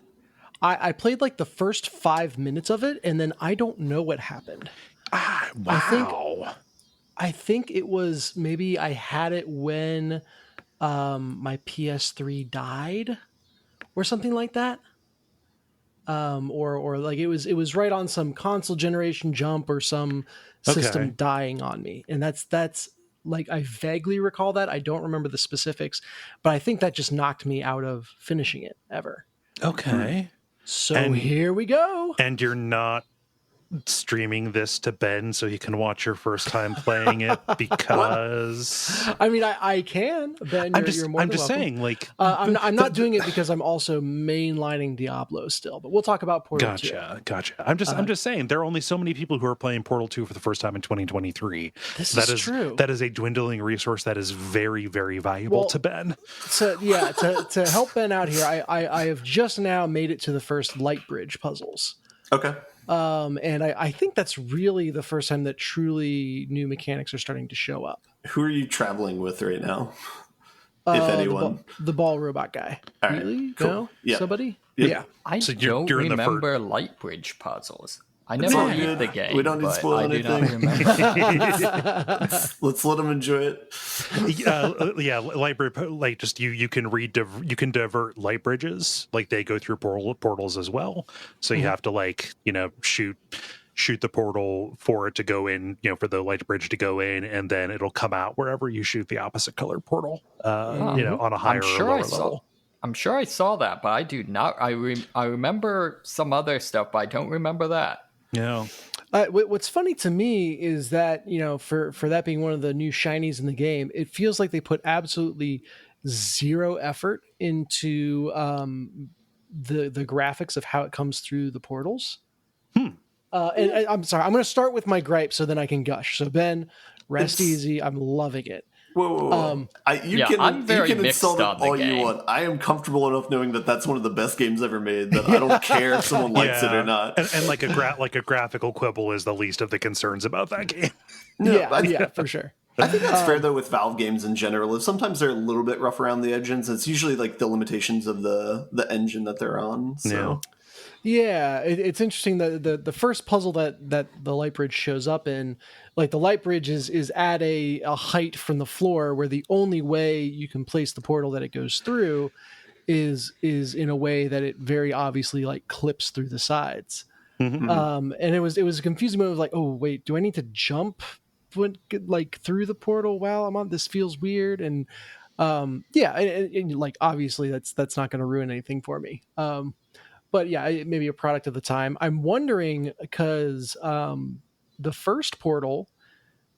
I played like the first 5 minutes of it, and then I don't know what happened. Wow. I think it was maybe I had it when my PS3 died or something like that. Or like it was right on some console generation jump or some system dying on me. And that's like, I vaguely recall that. I don't remember the specifics, but I think that just knocked me out of finishing it ever. Okay. So here we go. And you're not streaming this to Ben so he can watch your first time playing it because I mean, I can, Ben. You're more I'm than just welcome. saying, like, I'm not doing it because I'm also mainlining Diablo still, but we'll talk about Portal 2. Gotcha. I'm just saying there are only so many people who are playing Portal 2 for the first time in 2023. This is true. That is a dwindling resource that is very, very valuable to Ben. So yeah, to help Ben out here, I have just now made it to the first light bridge puzzles. Okay. And I think that's really the first time that truly new mechanics are starting to show up. Who are you traveling with right now? If anyone. The ball robot guy. All right, really? cool. No? Yeah. Somebody? Yeah. I So don't you're in the remember light bridge puzzles. I It's never all beat good. the game. We don't need to but spoil I do not anything. remember. Let's let them enjoy it. Light bridge, like just you can divert light bridges, like they go through portals as well. So you have to like, you know, shoot the portal for it to go in, you know, for the light bridge to go in, and then it'll come out wherever you shoot the opposite color portal, you know, on a higher or lower level. I'm sure I saw that, but I do not. I remember some other stuff, but I don't remember that. Yeah. What's funny to me is that, you know, for that being one of the new shinies in the game, it feels like they put absolutely zero effort into the graphics of how it comes through the portals. And I'm sorry, I'm going to start with my gripe so then I can gush. So Ben, rest easy. I'm loving it. Whoa. You I'm very can mixed insult it on the all game. you want. I am comfortable enough knowing that that's one of the best games ever made that I don't care if someone likes it or not. And like a graphical quibble is the least of the concerns about that game. No, yeah, for sure. I think that's fair, though, with Valve games in general. If sometimes they're a little bit rough around the edges, it's usually like the limitations of the engine that they're on. So. Yeah, it's interesting that the first puzzle that the light bridge shows up in, like the light bridge is at a height from the floor where the only way you can place the portal that it goes through is in a way that it very obviously like clips through the sides. And it was a confusing moment of like, oh wait, do I need to jump like through the portal while I'm on? This feels weird. And and like obviously that's not going to ruin anything for me. But yeah, maybe a product of the time. I'm wondering because the first Portal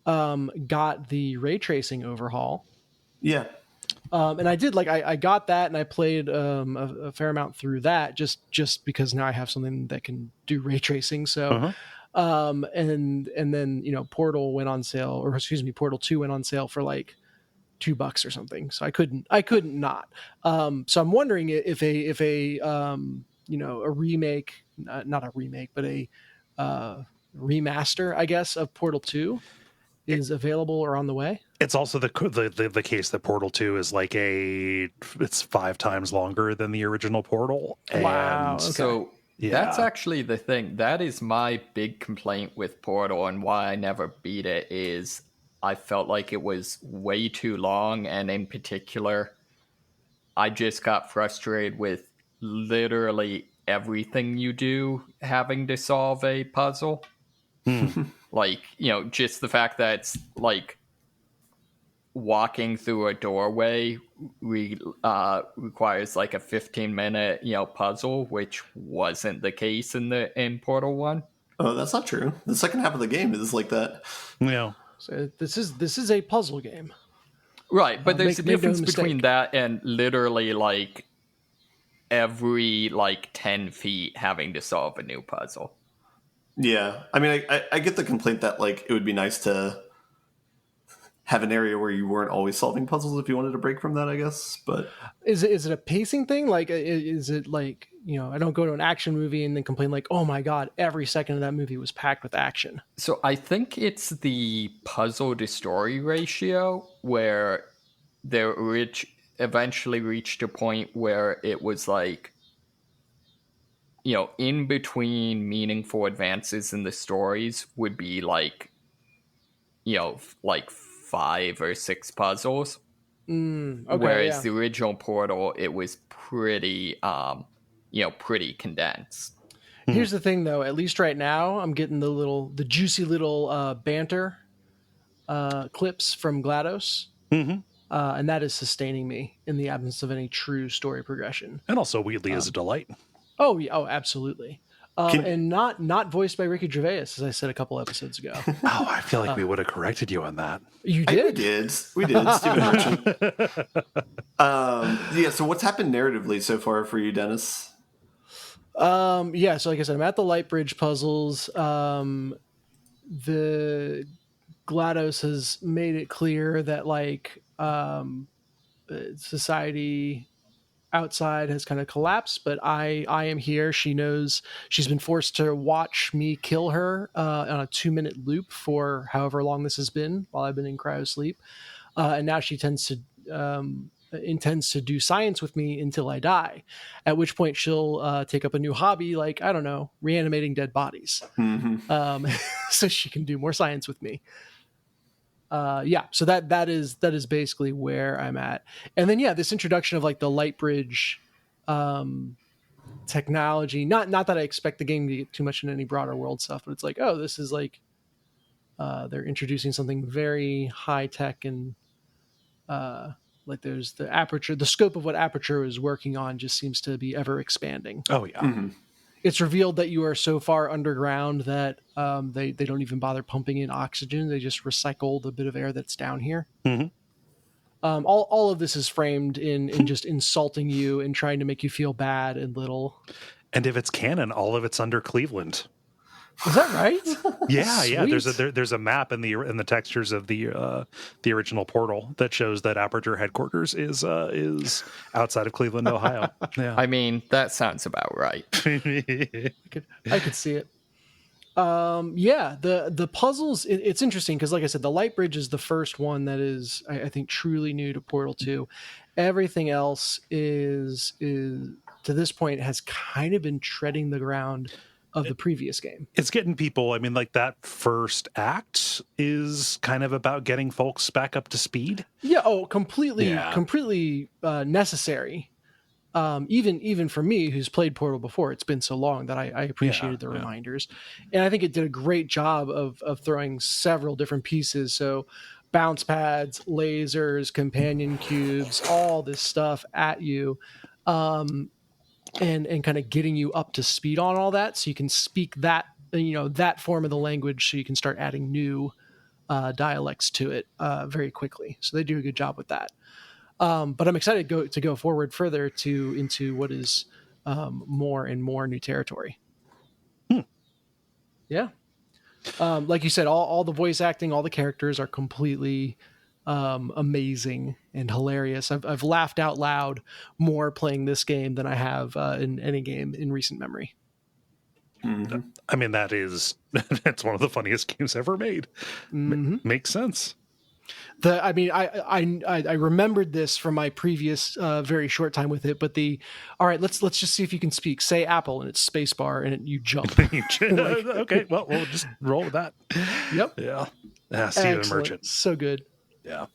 got the ray tracing overhaul. Yeah. And I did I got that and I played a fair amount through that just because now I have something that can do ray tracing. So, and then, Portal went on sale, or excuse me, Portal 2 went on sale for like $2 or something. So I couldn't not. So I'm wondering if a a remake, not a remake, but a remaster, I guess, of Portal 2 is available or on the way. It's also the case that Portal 2 is like it's 5 times longer than the original Portal. Wow. And okay. So that's actually the thing. That is my big complaint with Portal and why I never beat it is I felt like it was way too long. And in particular, I just got frustrated with literally everything you do having to solve a puzzle. Like, just the fact that it's like walking through a doorway requires like a 15-minute puzzle, which wasn't the case in Portal 1. Oh, that's not true. The second half of the game is like that. Yeah. So this is a puzzle game. Right, but there's a difference no between mistake. that and literally like every like 10 feet having to solve a new puzzle. Yeah. I mean, I get the complaint that like it would be nice to have an area where you weren't always solving puzzles if you wanted to break from that, I guess. But is it a pacing thing? Like, is it like, I don't go to an action movie and then complain like, oh my God, every second of that movie was packed with action. So I think it's the puzzle to story ratio where they eventually reached a point where it was like, in between meaningful advances in the stories would be like, like 5 or 6 puzzles. Okay, whereas the original Portal, it was pretty, pretty condensed. Here's the thing, though. At least right now, I'm getting the juicy little banter clips from GLaDOS, and that is sustaining me in the absence of any true story progression. And also Wheatley is a delight. Oh, yeah, absolutely. And not voiced by Ricky Gervais, as I said a couple episodes ago. Oh, I feel like we would have corrected you on that. You did? We did. Stephen Merchant. So what's happened narratively so far for you, Dennis? So like I said, I'm at the Lightbridge puzzles. The GLaDOS has made it clear that like society outside has kind of collapsed, but I am here. She knows she's been forced to watch me kill her on a 2-minute loop for however long this has been while I've been in cryo sleep. And now she intends to do science with me until I die, at which point she'll take up a new hobby, like, I don't know, reanimating dead bodies. So she can do more science with me. So that is basically where I'm at. And then this introduction of like the Lightbridge technology, not that I expect the game to get too much in any broader world stuff, but it's like, oh, this is like they're introducing something very high tech, and like there's the aperture, the scope of what Aperture is working on just seems to be ever expanding. Oh yeah. It's revealed that you are so far underground that they don't even bother pumping in oxygen. They just recycle the bit of air that's down here. All of this is framed in just insulting you and trying to make you feel bad and little. And if it's canon, all of it's under Cleveland. Is that right? Yeah. Sweet. There's a map in the textures of the original Portal that shows that Aperture headquarters is outside of Cleveland, Ohio. Yeah. I mean, that sounds about right. I could see it. Yeah, the puzzles, it's interesting because, like I said, the light bridge is the first one that is, I think, truly new to Portal 2. Everything else is to this point has kind of been treading the ground of the previous game. It's getting people, I mean, like that first act is kind of about getting folks back up to speed. Yeah, completely necessary. Even for me, who's played Portal before, it's been so long that I appreciated the reminders. And I think it did a great job of throwing several different pieces. So bounce pads, lasers, companion cubes, all this stuff at you. And kind of getting you up to speed on all that, so you can speak that that form of the language, so you can start adding new dialects to it very quickly. So they do a good job with that. But I'm excited to go forward further into what is more and more new territory. Yeah, like you said, all the voice acting, all the characters are completely amazing and hilarious. I've laughed out loud more playing this game than I have in any game in recent memory. Mm-hmm. I mean, that's one of the funniest games ever made. Makes sense. I remembered this from my previous very short time with it, but all right, let's just see if you can speak. Say apple, and it's spacebar, and you jump. Okay, well, we'll just roll with that. Yep. Yeah. Steven Merchant. So good. Yeah.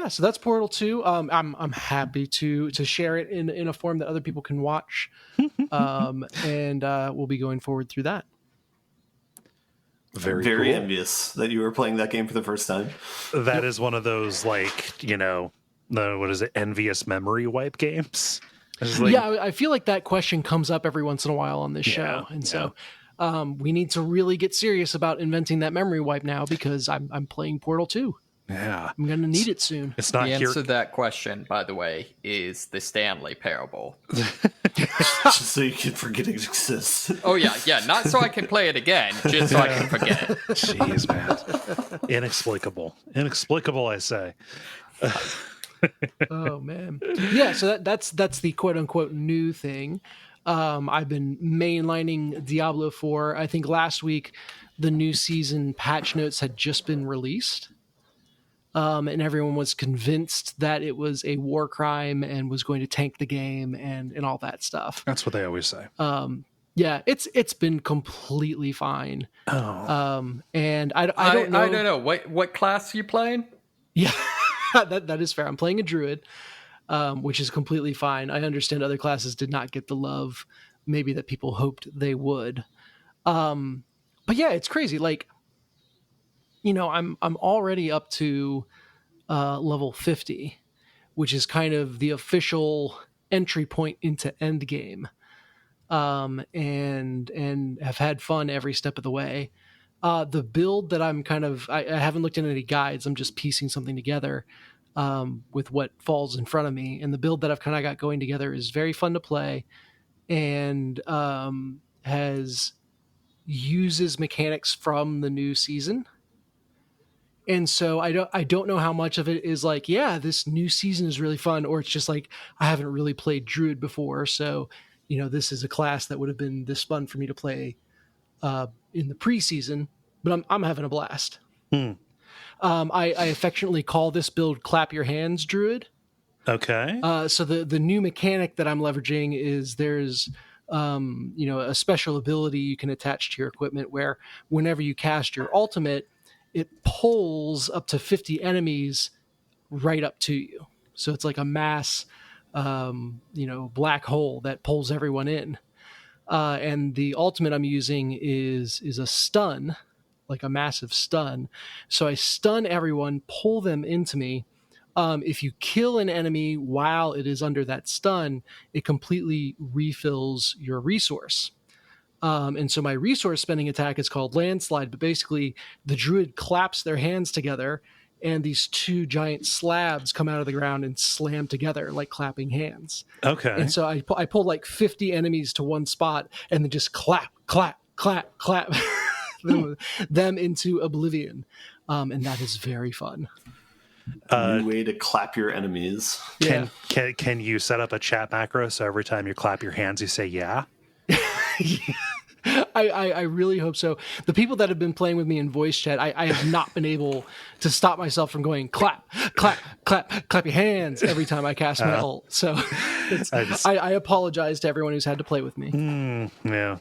So that's Portal 2. I'm happy to share it in a form that other people can watch. And we'll be going forward through that. Very cool. Envious that you were playing that game for the first time. That is one of those, like, envious memory wipe games. I feel like that question comes up every once in a while on this show. And so we need to really get serious about inventing that memory wipe now, because I'm playing Portal 2. Yeah. I'm going to need it soon. It's not the here. answer to that question, by the way, is the Stanley Parable. Just so you can forget it exists. Oh, yeah. Not so I can play it again, just so I can forget it. Jeez, man. Inexplicable, I say. Oh, man. Yeah, so that's the quote-unquote new thing. I've been mainlining Diablo IV. I think last week the new season patch notes had just been released. And everyone was convinced that it was a war crime and was going to tank the game and all that stuff. That's what they always say. Yeah, it's been completely fine. And I don't know. I don't know. What class are you playing? Yeah, that is fair. I'm playing a druid, which is completely fine. I understand other classes did not get the love maybe that people hoped they would. But yeah, it's crazy. Like, I'm already up to level 50, which is kind of the official entry point into endgame, and have had fun every step of the way. The build that I'm I haven't looked at any guides. I'm just piecing something together with what falls in front of me. And the build that I've kind of got going together is very fun to play, and uses mechanics from the new season. And so I don't know how much of it is like, yeah, this new season is really fun, or it's just like, I haven't really played Druid before, so this is a class that would have been this fun for me to play in the preseason. But I'm having a blast. I affectionately call this build "Clap Your Hands, Druid." Okay. So the new mechanic that I'm leveraging is there's a special ability you can attach to your equipment where whenever you cast your ultimate, it pulls up to 50 enemies right up to you. So it's like a mass, black hole that pulls everyone in. And the ultimate I'm using is a stun, like a massive stun. So I stun everyone, pull them into me. If you kill an enemy while it is under that stun, it completely refills your resource. And so my resource spending attack is called Landslide, but basically the druid claps their hands together and these two giant slabs come out of the ground and slam together like clapping hands. Okay. And so I pulled like 50 enemies to one spot and then just clap, clap, clap, clap them into oblivion. And that is very fun. New way to clap your enemies. Can you set up a chat macro so every time you clap your hands, you say yeah? I really hope so. The people that have been playing with me in voice chat, I have not been able to stop myself from going clap, clap, clap, clap your hands every time I cast my ult. So I apologize to everyone who's had to play with me. Yeah.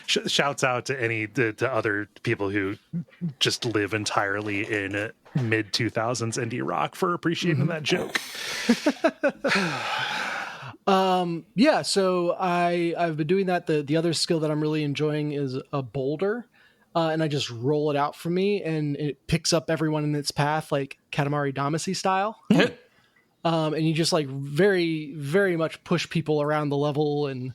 Shouts out to other people who just live entirely in mid 2000s indie rock for appreciating that joke. Yeah, so I've been doing that. The other skill that I'm really enjoying is a boulder, and I just roll it out for me, and it picks up everyone in its path, like Katamari Damacy style. And you just like very, very much push people around the level, and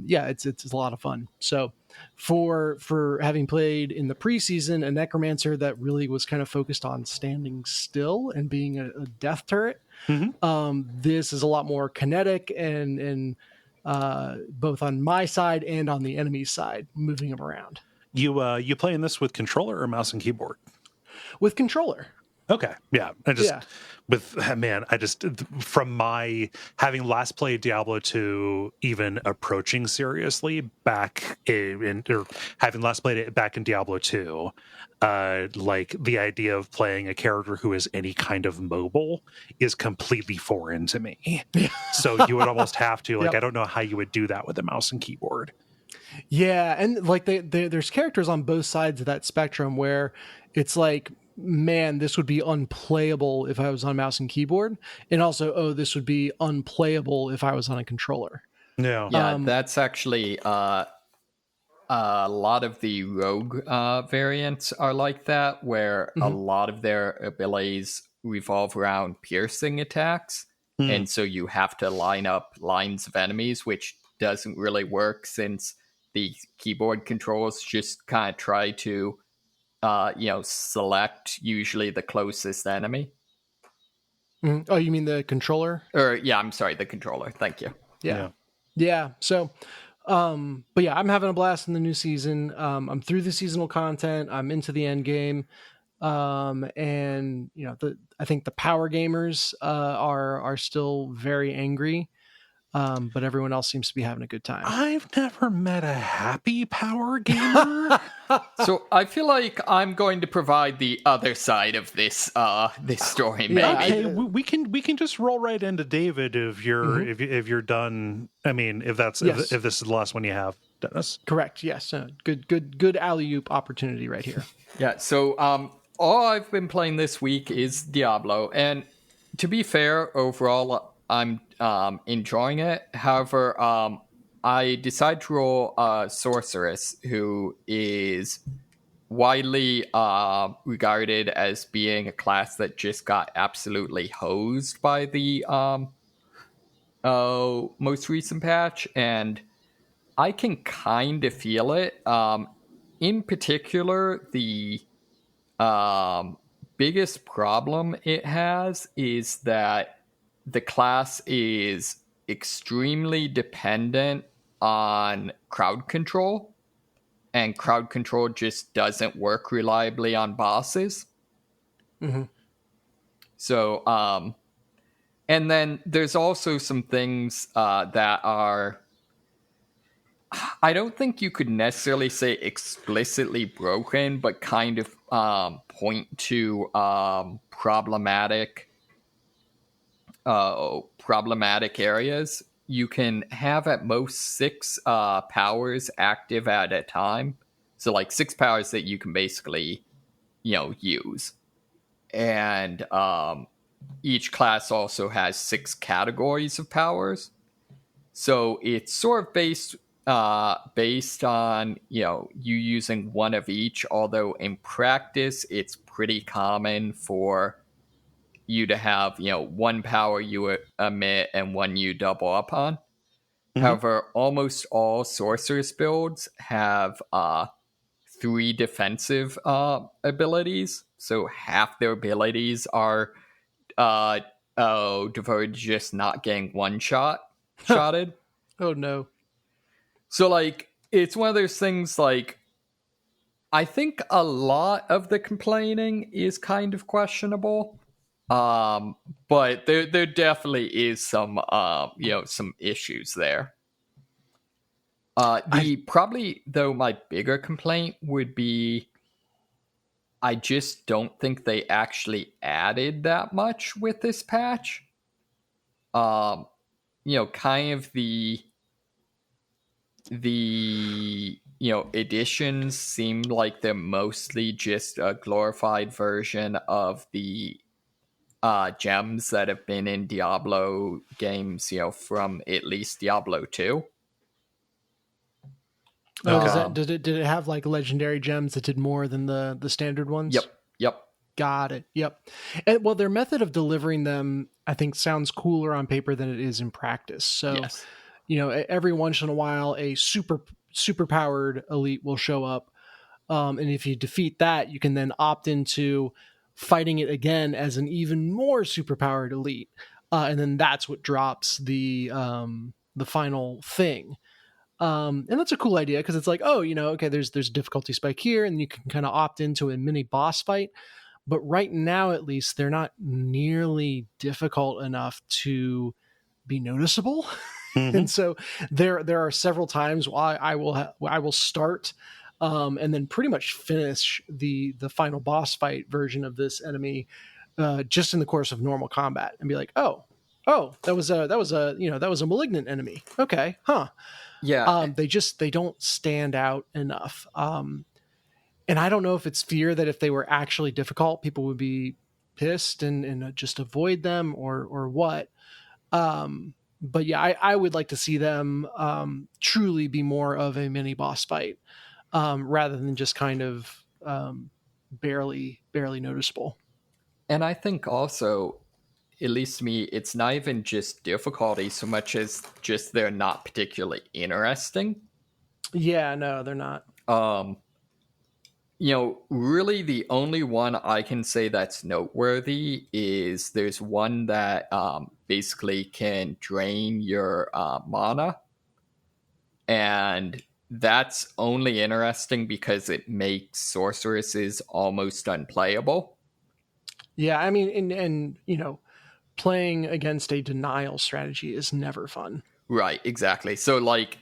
yeah, it's a lot of fun. So for having played in the preseason a necromancer that really was kind of focused on standing still and being a death turret, this is a lot more kinetic and both on my side and on the enemy's side, moving them around. You playing this with controller or mouse and keyboard? With controller. Okay. Yeah. I just from my having last played Diablo 2, even approaching seriously back or having last played it back in Diablo 2, like the idea of playing a character who is any kind of mobile is completely foreign to me. So you would almost have to, like, I don't know how you would do that with a mouse and keyboard. Yeah. And like there's characters on both sides of that spectrum where it's like, man, this would be unplayable if I was on mouse and keyboard. And also, this would be unplayable if I was on a controller. Yeah. Yeah, that's actually a lot of the rogue variants are like that, where a lot of their abilities revolve around piercing attacks. And so you have to line up lines of enemies, which doesn't really work since the keyboard controls just kind of try to select usually the closest enemy. Oh, you mean the controller? Or yeah, I'm sorry, the controller. Thank you. Yeah. So, but yeah, I'm having a blast in the new season. I'm through the seasonal content. I'm into the end game. And I think the power gamers are still very angry. But everyone else seems to be having a good time. I've never met a happy power gamer. So I feel like I'm going to provide the other side of this story. Maybe Okay, we can just roll right into David if you're if you're done. I mean, if this is the last one you have, Dennis. Correct. Yes. Good alley-oop opportunity right here. Yeah. So all I've been playing this week is Diablo, and to be fair, overall I'm enjoying it. However, I decided to roll a sorceress who is widely regarded as being a class that just got absolutely hosed by the most recent patch, and I can kind of feel it. In particular, the biggest problem it has is that the class is extremely dependent on crowd control, and crowd control just doesn't work reliably on bosses. So, and then there's also some things that are, I don't think you could necessarily say explicitly broken, but kind of point to problematic areas. You can have at most 6 powers active at a time. So like 6 powers that you can basically, use. And each class also has 6 categories of powers. So it's sort of based on, you using one of each, although in practice it's pretty common for you to have, one power you emit and one you double up on. However, almost all sorceress builds have 3 defensive abilities. So half their abilities are devoted to just not getting shotted. Oh no. So like it's one of those things like, I think a lot of the complaining is kind of questionable. But there definitely is some some issues there. Probably though my bigger complaint would be I just don't think they actually added that much with this patch. Kind of the additions seem like they're mostly just a glorified version of the gems that have been in Diablo games, from at least Diablo 2. Oh, did it have like legendary gems that did more than the standard ones? Yep. Got it. Yep. And well, their method of delivering them, I think, sounds cooler on paper than it is in practice. So, Yes. Every once in a while, a super powered elite will show up, and if you defeat that, you can then opt into fighting it again as an even more super powered elite, and then that's what drops the final thing. And that's a cool idea because it's like, oh, okay, there's difficulty spike here, and you can kind of opt into a mini boss fight. But right now, at least, they're not nearly difficult enough to be noticeable. Mm-hmm. And so there are several times I will start and then pretty much finish the final boss fight version of this enemy just in the course of normal combat and be like, oh, that was a malignant enemy. Okay, huh? Yeah. They don't stand out enough. And I don't know if it's fear that if they were actually difficult, people would be pissed and just avoid them or what. But yeah, I would like to see them truly be more of a mini boss fight rather than just kind of barely noticeable. And I think also, at least to me, it's not even just difficulty so much as just they're not particularly interesting. Yeah, no, they're not. Really the only one I can say that's noteworthy is there's one that basically can drain your mana. And that's only interesting because it makes sorceresses almost unplayable. Yeah, I mean, and playing against a denial strategy is never fun. Right, exactly. So, like,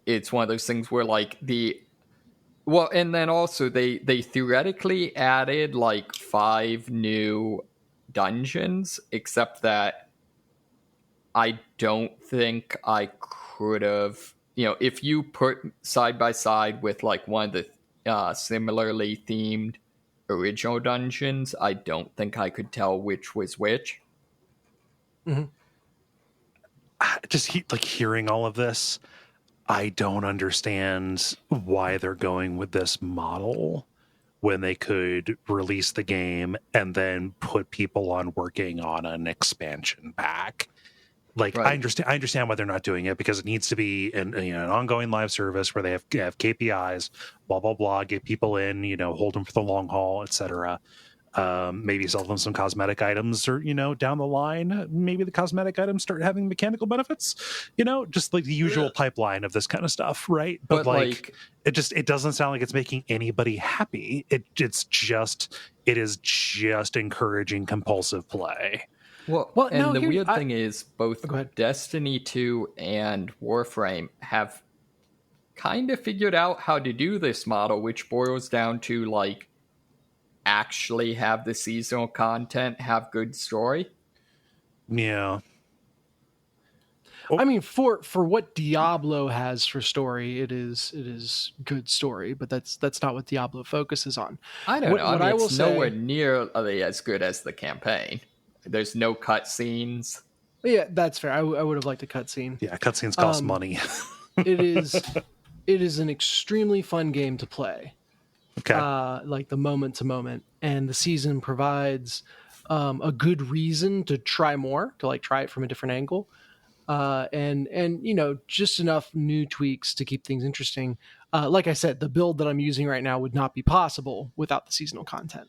it's one of those things where, like, and then also they theoretically added, like, 5 new dungeons, except that I don't think I could have, if you put side by side with, like, one of the similarly themed original dungeons, I don't think I could tell which was which. Mm-hmm. Just hearing all of this, I don't understand why they're going with this model when they could release the game and then put people on working on an expansion pack. Like, right. I understand why they're not doing it, because it needs to be an ongoing live service where they have KPIs, blah blah blah, get people in, hold them for the long haul, etc. Maybe sell them some cosmetic items, or down the line, maybe the cosmetic items start having mechanical benefits. Just like the usual pipeline of this kind of stuff, right? But like it doesn't sound like it's making anybody happy. It is just encouraging compulsive play. Well, and the weird thing is both Destiny 2 and Warframe have kind of figured out how to do this model, which boils down to, like, actually have the seasonal content have good story. Yeah. I mean, for what Diablo has for story, it is good story, but that's not what Diablo focuses on. I don't know. I mean, it's nowhere nearly as good as the campaign. There's no cutscenes. Yeah, that's fair. I would have liked a cutscene. Yeah, cutscenes cost money. It is an extremely fun game to play. Okay. Like the moment to moment, and the season provides a good reason to try more, to like try it from a different angle, and just enough new tweaks to keep things interesting. Like I said, the build that I'm using right now would not be possible without the seasonal content.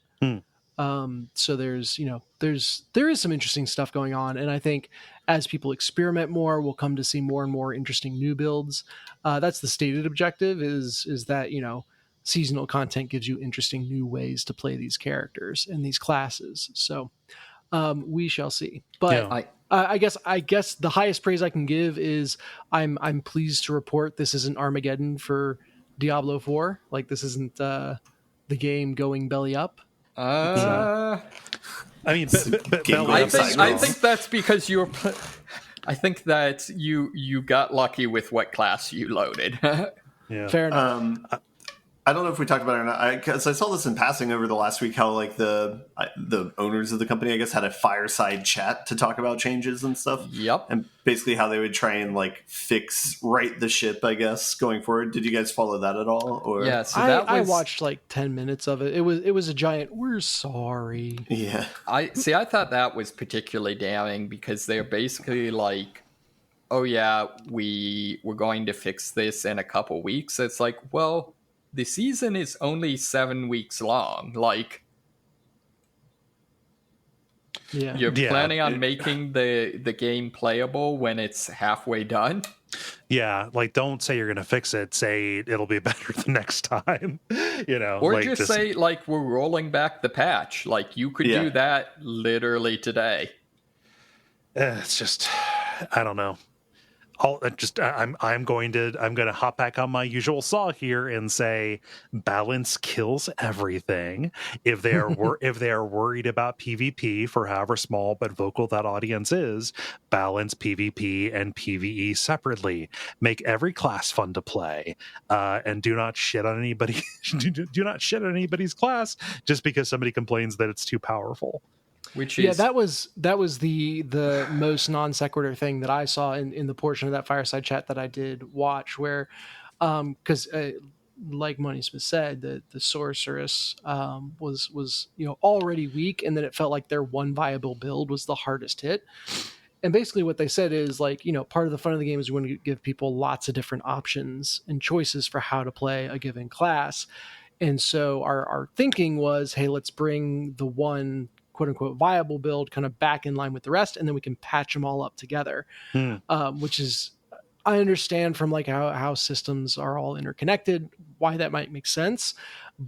So there's there is some interesting stuff going on, and I think as people experiment more, we'll come to see more and more interesting new builds. That's the stated objective, is that seasonal content gives you interesting new ways to play these characters and these classes. So we shall see. But Yeah. I guess the highest praise I can give is I'm pleased to report this isn't Armageddon for Diablo 4. Like, this isn't the game going belly up. Uh, I mean, Game belly I up think is I wrong. think that's because I think that you got lucky with what class you loaded. Yeah. Fair enough. I don't know if we talked about it or not, because I saw this in passing over the last week, how like the owners of the company, I guess, had a fireside chat to talk about changes and stuff. Yep. And basically how they would try and like right the ship, I guess, going forward. Did you guys follow that at all? Or Yeah, so that I was watched like 10 minutes of it. It was a giant "we're sorry." Yeah. I thought that was particularly damning because they're basically like, oh yeah, we're going to fix this in a couple weeks. It's like, well, the season is only 7 weeks long. Like, Yeah. you're Yeah. planning on making the game playable when it's halfway done? Yeah, like, don't say you're going to fix it. Say it'll be better the next time. Or like, just say, like, we're rolling back the patch. Like, you could do that literally today. it's just, I don't know. I'm going to hop back on my usual saw here and say balance kills everything. If they are if they are worried about PvP, for however small but vocal that audience is, balance PvP and PvE separately. Make every class fun to play, and do not shit on anybody. do not shit on anybody's class just because somebody complains that it's too powerful. Which is that was the most non sequitur thing that I saw in the portion of that fireside chat that I did watch, where because like Money Smith said, the sorceress was already weak, and then it felt like their one viable build was the hardest hit. And basically what they said is, like, part of the fun of the game is we want to give people lots of different options and choices for how to play a given class. And so our thinking was, hey, let's bring the one quote unquote viable build kind of back in line with the rest, and then we can patch them all up together. Which is, I understand from like how systems are all interconnected, why that might make sense.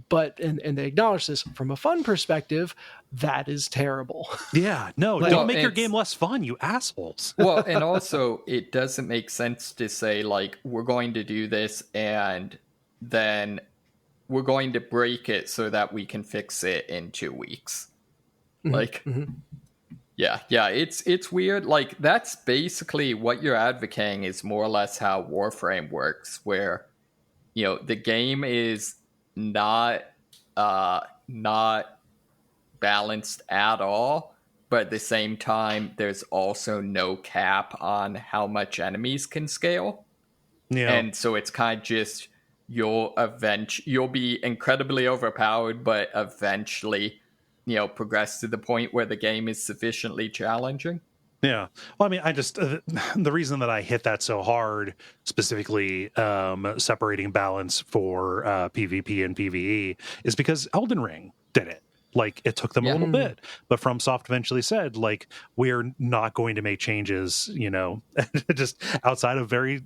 But, and they acknowledge this, from a fun perspective, that is terrible. Yeah, no, don't make your game less fun, you assholes. Well, and also it doesn't make sense to say, like, we're going to do this and then we're going to break it so that we can fix it in 2 weeks. Like, yeah, it's weird. Like, that's basically what you're advocating is more or less how Warframe works, where, the game is not balanced at all, but at the same time, there's also no cap on how much enemies can scale. Yeah. And so it's kind of just, you'll be incredibly overpowered, but eventually progress to the point where the game is sufficiently challenging. Yeah. Well, I mean, I just, the reason that I hit that so hard, specifically separating balance for PvP and PvE, is because Elden Ring did it. Like, it took them a little bit, but FromSoft eventually said, like, we're not going to make changes, just outside of very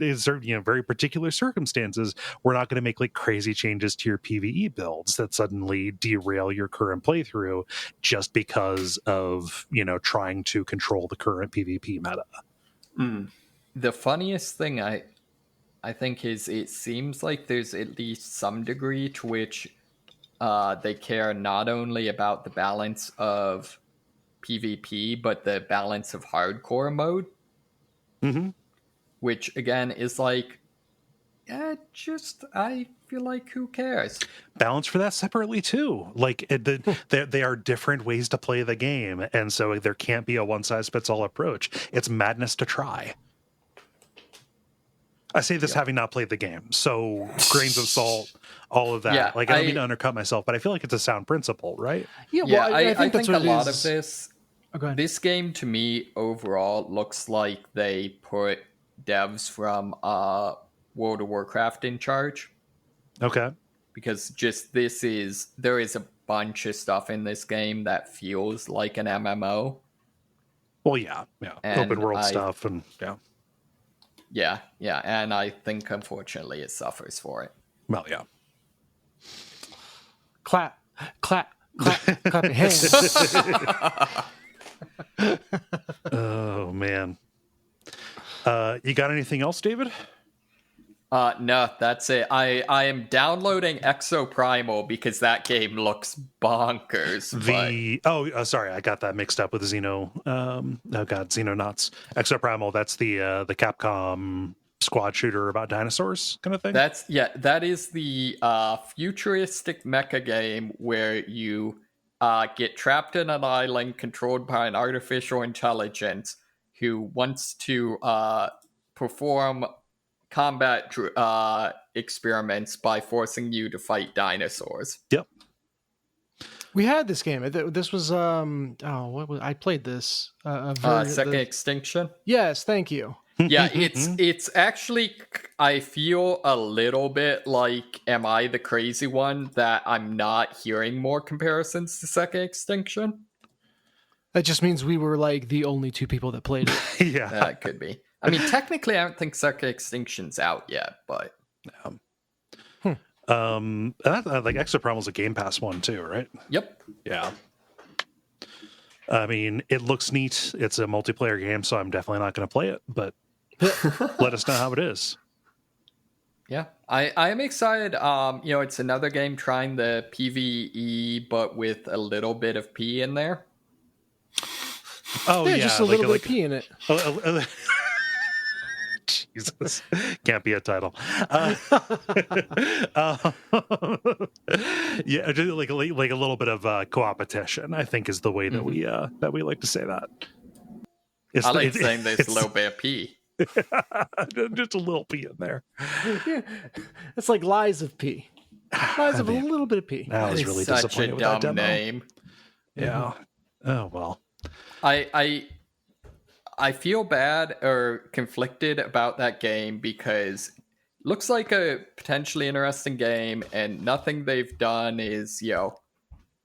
particular circumstances. We're not going to make like crazy changes to your PvE builds that suddenly derail your current playthrough just because of, trying to control the current PvP meta. The funniest thing I think is, it seems like there's at least some degree to which they care not only about the balance of PvP, but the balance of hardcore mode. Which, again, is like, I feel like, who cares? Balance for that separately, too. Like, they are different ways to play the game, and so there can't be a one-size-fits-all approach. It's madness to try. I say this having not played the game, so grains of salt, all of that. Yeah, like, I don't mean to undercut myself, but I feel like it's a sound principle, right? Yeah, well, I think that's what a lot is. of this. Oh, go ahead. This game, to me, overall, looks like they put devs from World of Warcraft in charge. Okay. Because just there is a bunch of stuff in this game that feels like an MMO. Well, yeah, And open world stuff, and yeah, and I think unfortunately it suffers for it. well, yeah. Clap, clap, clap your hands. Oh man. You got anything else, David? No, that's it. I am downloading Exoprimal because that game looks bonkers. Sorry, I got that mixed up with Xenonauts. Exoprimal, that's the Capcom squad shooter about dinosaurs kind of thing. That is the futuristic mecha game where you get trapped in an island controlled by an artificial intelligence who wants to perform combat experiments by forcing you to fight dinosaurs. Yep. We had this game. This was I played this. Second Extinction. Yes, thank you. Yeah, it's actually, I feel a little bit like, am I the crazy one that I'm not hearing more comparisons to Second Extinction? That just means we were like the only two people that played it. Yeah, that could be. I mean, technically, I don't think Second Extinction's out yet, but like Exoprimal's a Game Pass one too, right? Yep. Yeah. I mean, it looks neat. It's a multiplayer game, so I'm definitely not going to play it, but let us know how it is. Yeah, I am excited. It's another game trying the PvE, but with a little bit of P in there. Oh, yeah. Just a little bit of P in it. Jesus, can't be a title. Yeah, just like a little bit of co-opetition, I think, is the way that we like to say that. I like saying there's a little bit of P. Just a little P in there. Yeah. It's like Lies of P. Lies of a little bit of P. I was really Such disappointed a with that dumb demo. name. Yeah. Oh well. I feel bad or conflicted about that game because it looks like a potentially interesting game and nothing they've done is,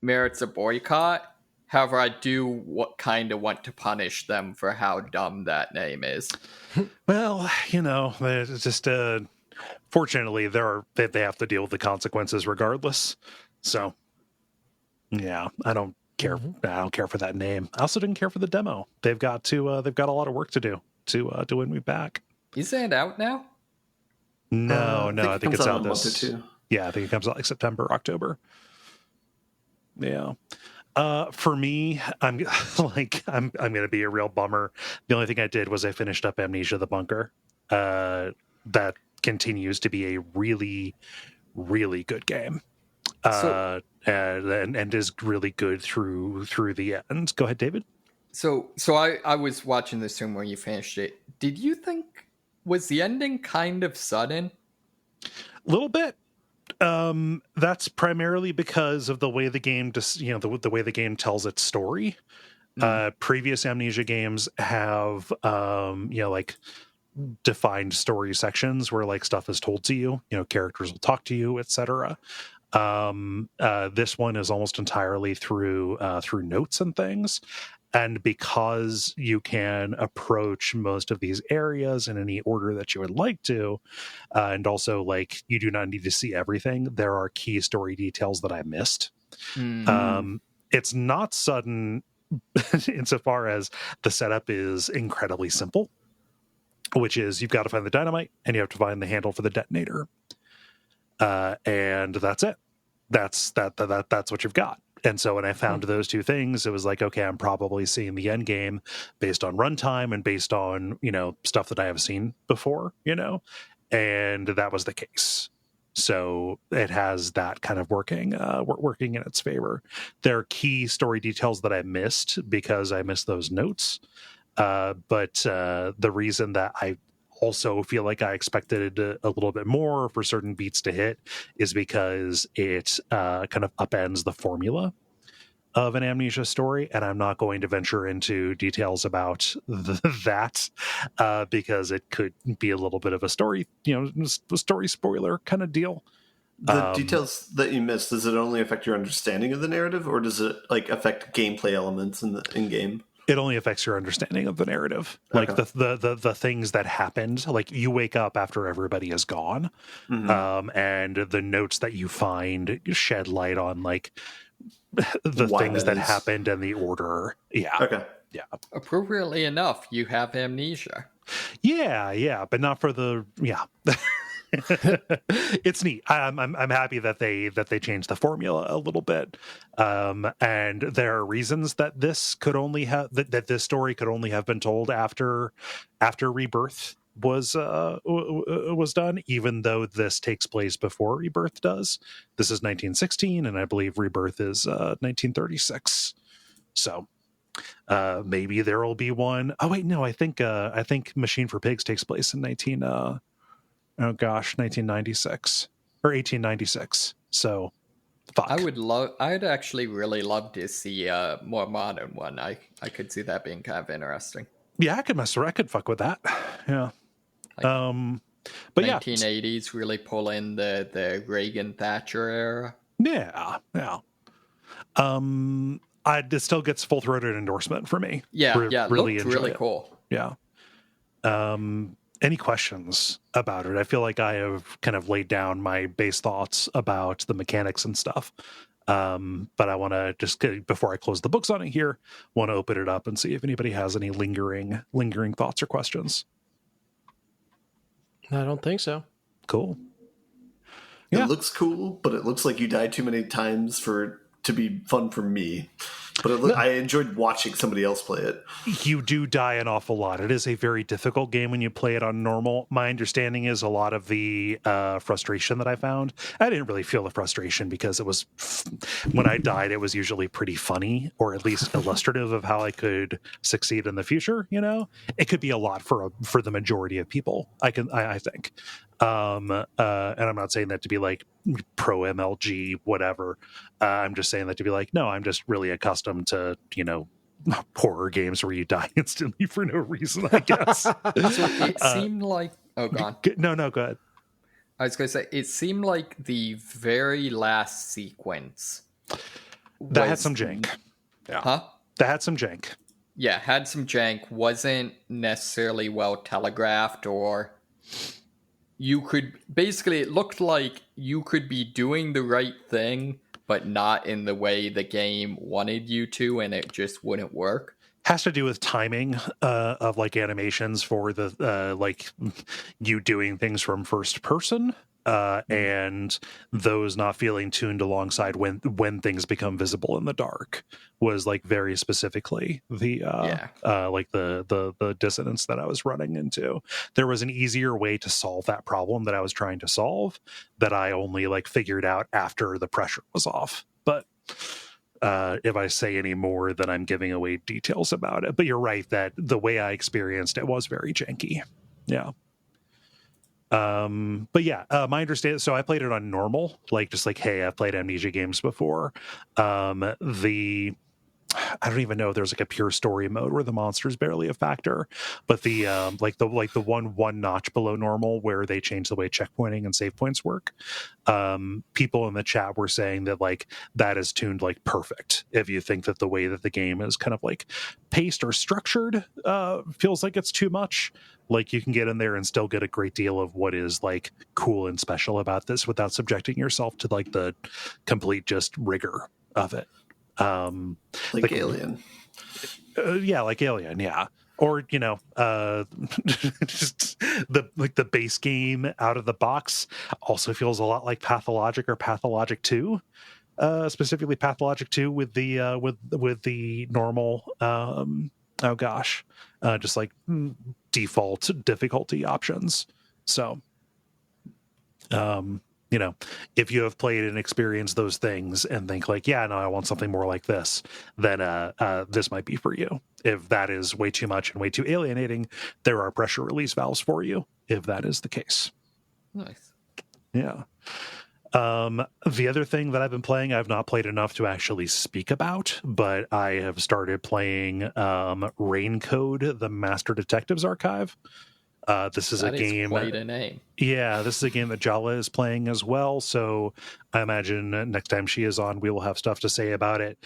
merits a boycott. However, I do kind of want to punish them for how dumb that name is. Well, it's just fortunately they have to deal with the consequences regardless. So, yeah, I don't care. I don't care for that name. I also didn't care for the demo. They've got a lot of work to do to win me back. Is it out now? No, I think it's out in a month or two. Yeah, I think it comes out like September, October. Yeah. For me, I'm going to be a real bummer. The only thing I did was I finished up Amnesia: The Bunker. That continues to be a really, really good game. And is really good through the end. Go ahead, David. So I was watching this room when you finished it. Did you think, was the ending kind of sudden? A little bit. That's primarily because of the way the game the way the game tells its story. Previous Amnesia games have like defined story sections where like stuff is told to you, characters will talk to you, etc. This one is almost entirely through notes and things. And because you can approach most of these areas in any order that you would like to, and also like you do not need to see everything, there are key story details that I missed. It's not sudden insofar as the setup is incredibly simple, which is you've got to find the dynamite and you have to find the handle for the detonator. And that's it. That's what you've got. And so when I found those two things, it was like, okay, I'm probably seeing the end game based on runtime and based on, stuff that I have seen before, and that was the case. So it has that kind of working in its favor. There are key story details that I missed because I missed those notes. But the reason that I also feel like I expected a little bit more for certain beats to hit is because it kind of upends the formula of an Amnesia story, and I'm not going to venture into details about that because it could be a little bit of a story, story spoiler kind of deal. The details that you missed, does it only affect your understanding of the narrative, or does it like affect gameplay elements in game? It only affects your understanding of the narrative, like Okay. the things that happened. Like you wake up after everybody is gone, and the notes that you find shed light on like the Why things that that is. happened and the order. Yeah, Okay. yeah, Appropriately enough, you have amnesia. yeah, but not for the It's neat. I'm happy that they changed the formula a little bit, and there are reasons that this could only have that this story could only have been told after Rebirth was done, even though this takes place before Rebirth does. This is 1916, and I believe Rebirth is 1936. So maybe there will be one. Oh wait, no, I think Machine for Pigs takes place in 1996 or 1896. So fuck. I'd actually really love to see a more modern one. I could see that being kind of interesting. Yeah, I could fuck with that. Yeah. Like, but yeah, 1980s really pull in the Reagan Thatcher era. Yeah. It still gets full-throated endorsement for me. Yeah, Really looked enjoy really it. cool. Yeah. Any questions about it? I feel like I have kind of laid down my base thoughts about the mechanics and stuff. But I want to just, before I close the books on it here, want to open it up and see if anybody has any lingering thoughts or questions. I don't think so. Cool. It Yeah. looks cool, but it looks like you died too many times for it to be fun for me. But I enjoyed watching somebody else play it. You do die an awful lot. It is a very difficult game when you play it on normal. My understanding is a lot of the frustration that I found. I didn't really feel the frustration because it was, when I died, it was usually pretty funny, or at least illustrative of how I could succeed in the future. You know, it could be a lot for the majority of people. I think. And I'm not saying that to be like pro MLG, whatever. I'm just saying that to be like, no, I'm just really accustomed to, horror games where you die instantly for no reason, I guess. So it seemed like... Oh, go on. No, go ahead. I was going to say, it seemed like the very last sequence... That had some jank. Yeah. Huh? That had some jank. Yeah, had some jank. Wasn't necessarily well telegraphed, or... You could... Basically, it looked like you could be doing the right thing, but not in the way the game wanted you to, and it just wouldn't work. Has to do with timing of like animations for the like you doing things from first person, and those not feeling tuned alongside when things become visible in the dark was like very specifically the like the dissonance that I was running into. There was an easier way to solve that problem that I was trying to solve that I only like figured out after the pressure was off. But if I say any more, then I'm giving away details about it. But you're right that the way I experienced it was very janky. Yeah. But yeah, my understanding. So I played it on normal, like just like, hey, I've played Amnesia games before. I don't even know if there's like a pure story mode where the monster's barely a factor, but the like the one notch below normal where they change the way checkpointing and save points work. People in the chat were saying that like that is tuned like perfect. If you think that the way that the game is kind of like paced or structured feels like it's too much, like you can get in there and still get a great deal of what is like cool and special about this without subjecting yourself to like the complete just rigor of it. Like Alien. Like Alien, yeah. Or, just the base game out of the box also feels a lot like Pathologic or Pathologic 2. Specifically Pathologic 2 with the with the normal just like default difficulty options. So if you have played and experienced those things and think like, yeah, no, I want something more like this, then this might be for you. If that is way too much and way too alienating, there are pressure release valves for you, if that is the case. Nice. Yeah. The other thing that I've been playing, I've not played enough to actually speak about, but I have started playing Rain Code, the Master Detectives Archive. This is That a is game. quite a name. Yeah, this is a game that Jala is playing as well. So I imagine next time she is on, we will have stuff to say about it.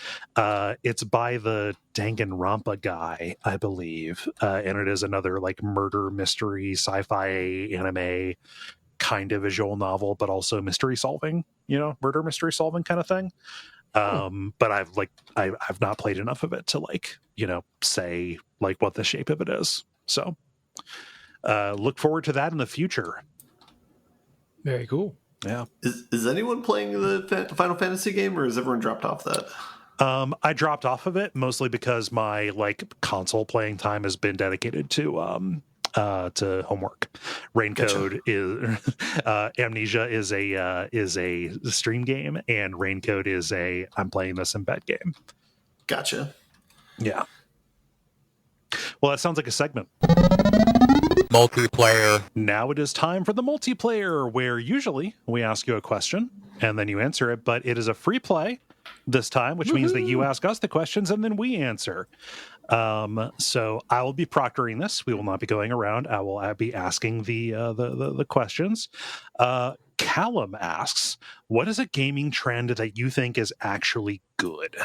It's by the Danganronpa guy, I believe, and it is another like murder mystery sci-fi anime kind of visual novel, but also mystery solving. Murder mystery solving kind of thing. But I've not played enough of it to say like what the shape of it is. So look forward to that in the future. Very cool. Yeah. Is anyone playing the Final Fantasy game, or has everyone dropped off that? I dropped off of it mostly because my console playing time has been dedicated to homework. Raincode is Amnesia is a stream game, and Raincode is I'm playing this in bed game. Gotcha. Yeah. Well, that sounds like a segment. Multiplayer. Now it is time for the multiplayer, where usually we ask you a question and then you answer it, but it is a free play this time, which means that you ask us the questions and then we answer. So I will be proctoring this. We will not be going around. I will be asking the questions. Callum asks, what is a gaming trend that you think is actually good?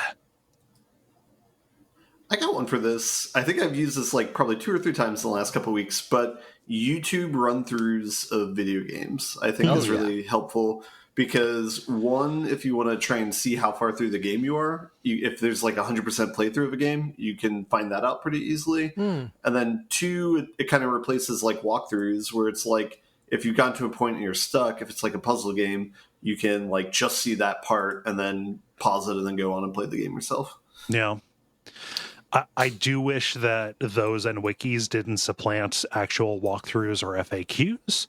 I got one for this. I think I've used this probably 2 or 3 times in the last couple of weeks, but YouTube run-throughs of video games I think is really helpful because, one, if you want to try and see how far through the game you are, if there's 100% playthrough of a game, you can find that out pretty easily. And then 2, it kind of replaces walkthroughs where it's if you've gotten to a point and you're stuck, if it's a puzzle game, you can just see that part and then pause it and then go on and play the game yourself. Yeah. I do wish that those and wikis didn't supplant actual walkthroughs or FAQs,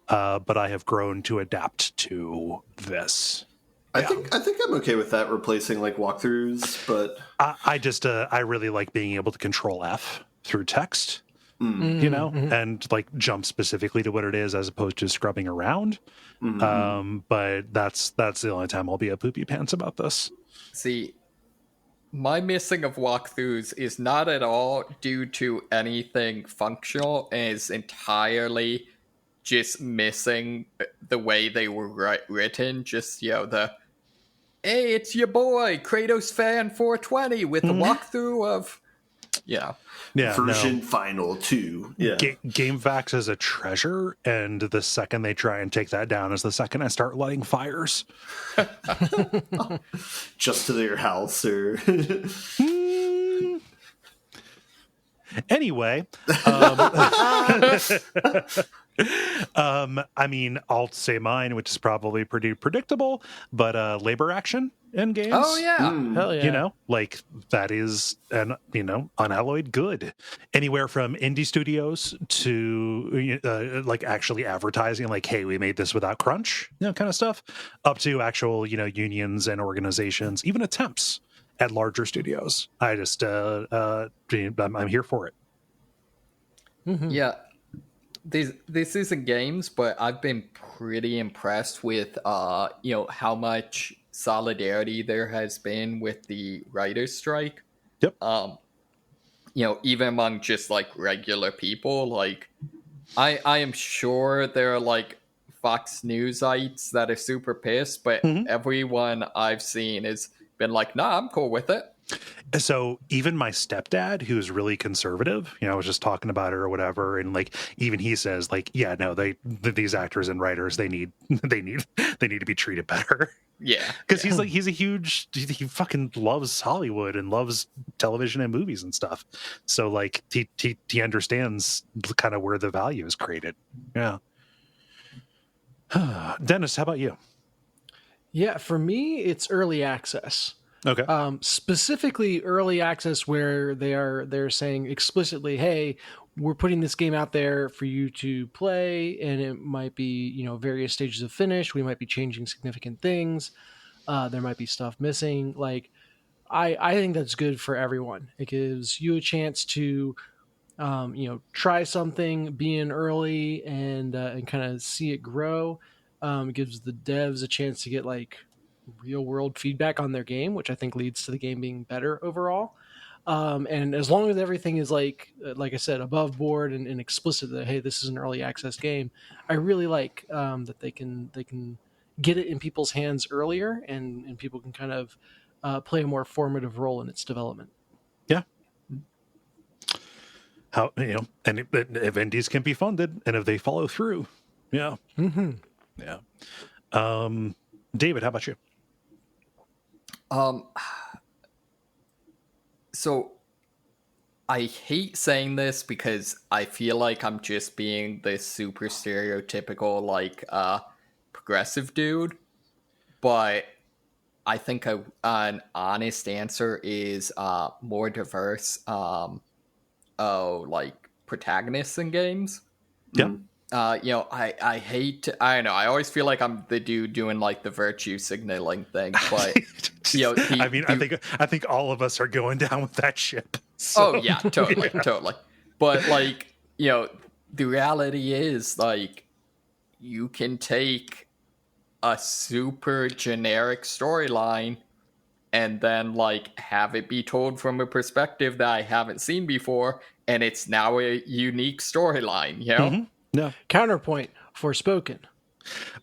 but I have grown to adapt to this. I think I'm okay with that replacing walkthroughs, but I really like being able to control F through text, and jump specifically to what it is as opposed to scrubbing around. But that's the only time I'll be a poopy pants about this. See, my missing of walkthroughs is not at all due to anything functional, and is entirely just missing the way they were written. Just, the, hey, it's your boy, Kratos Fan 420, with the walkthrough of, version final 2. Yeah. GameFAQs is a treasure, and the second they try and take that down is the second I start lighting fires. Just to their house, or anyway. I mean, I'll say mine, which is probably pretty predictable, but labor action in games. Oh yeah. Hell yeah. That is an unalloyed good. Anywhere from indie studios to actually advertising hey, we made this without crunch, kind of stuff, up to actual unions and organizations, even attempts at larger studios. I just I'm here for it. Yeah. This isn't games, but I've been pretty impressed with how much solidarity there has been with the writers' strike. Yep. Even among just regular people, I am sure there are Fox Newsites that are super pissed, but everyone I've seen has been nah, I'm cool with it. So even my stepdad, who's really conservative, I was just talking about it or whatever, and even he says yeah, no, these actors and writers, they need to be treated better. Yeah, because he's a huge, he fucking loves Hollywood and loves television and movies and stuff. So he understands kind of where the value is created. Yeah. Dennis, how about you? Yeah, for me, it's early access. Okay. Specifically early access where they're saying explicitly, hey, we're putting this game out there for you to play, and it might be, various stages of finish. We might be changing significant things. There might be stuff missing. I think that's good for everyone. It gives you a chance to, try something, be in early and kind of see it grow. It gives the devs a chance to get real world feedback on their game, which I think leads to the game being better overall. And as long as everything is like I said, above board and explicit that, hey, this is an early access game, I really like that they can get it in people's hands earlier, and people can kind of play a more formative role in its development. Yeah. How, and if indies can be funded and if they follow through. Yeah. Mm-hmm. Yeah. David, how about you? So I hate saying this because I feel like I'm just being this super stereotypical, like, progressive dude. But I think an honest answer is more diverse, like, protagonists in games. Yeah. I hate I don't know, I always feel like I'm the dude doing like the virtue signaling thing, but I think all of us are going down with that ship. So, oh yeah, totally. But like, the reality is, like, you can take a super generic storyline and then like have it be told from a perspective that I haven't seen before, and it's now a unique storyline, Mm-hmm. Yeah. Counterpoint, Forspoken.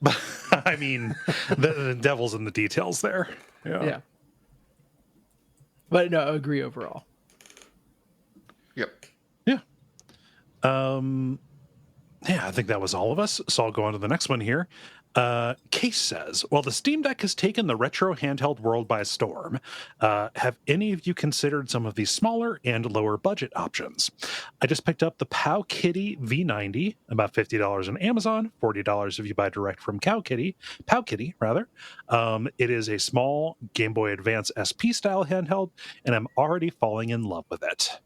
But I mean, the devil's in the details there. Yeah. But no, I agree overall. Yep. Yeah. Yeah, I think that was all of us. So I'll go on to the next one here. Case says, while the Steam Deck has taken the retro handheld world by storm, have any of you considered some of these smaller and lower budget options? I just picked up the Powkitty V90, about $50 on Amazon, $40 if you buy direct from Powkitty, rather. It is a small Game Boy Advance SP style handheld, and I'm already falling in love with it.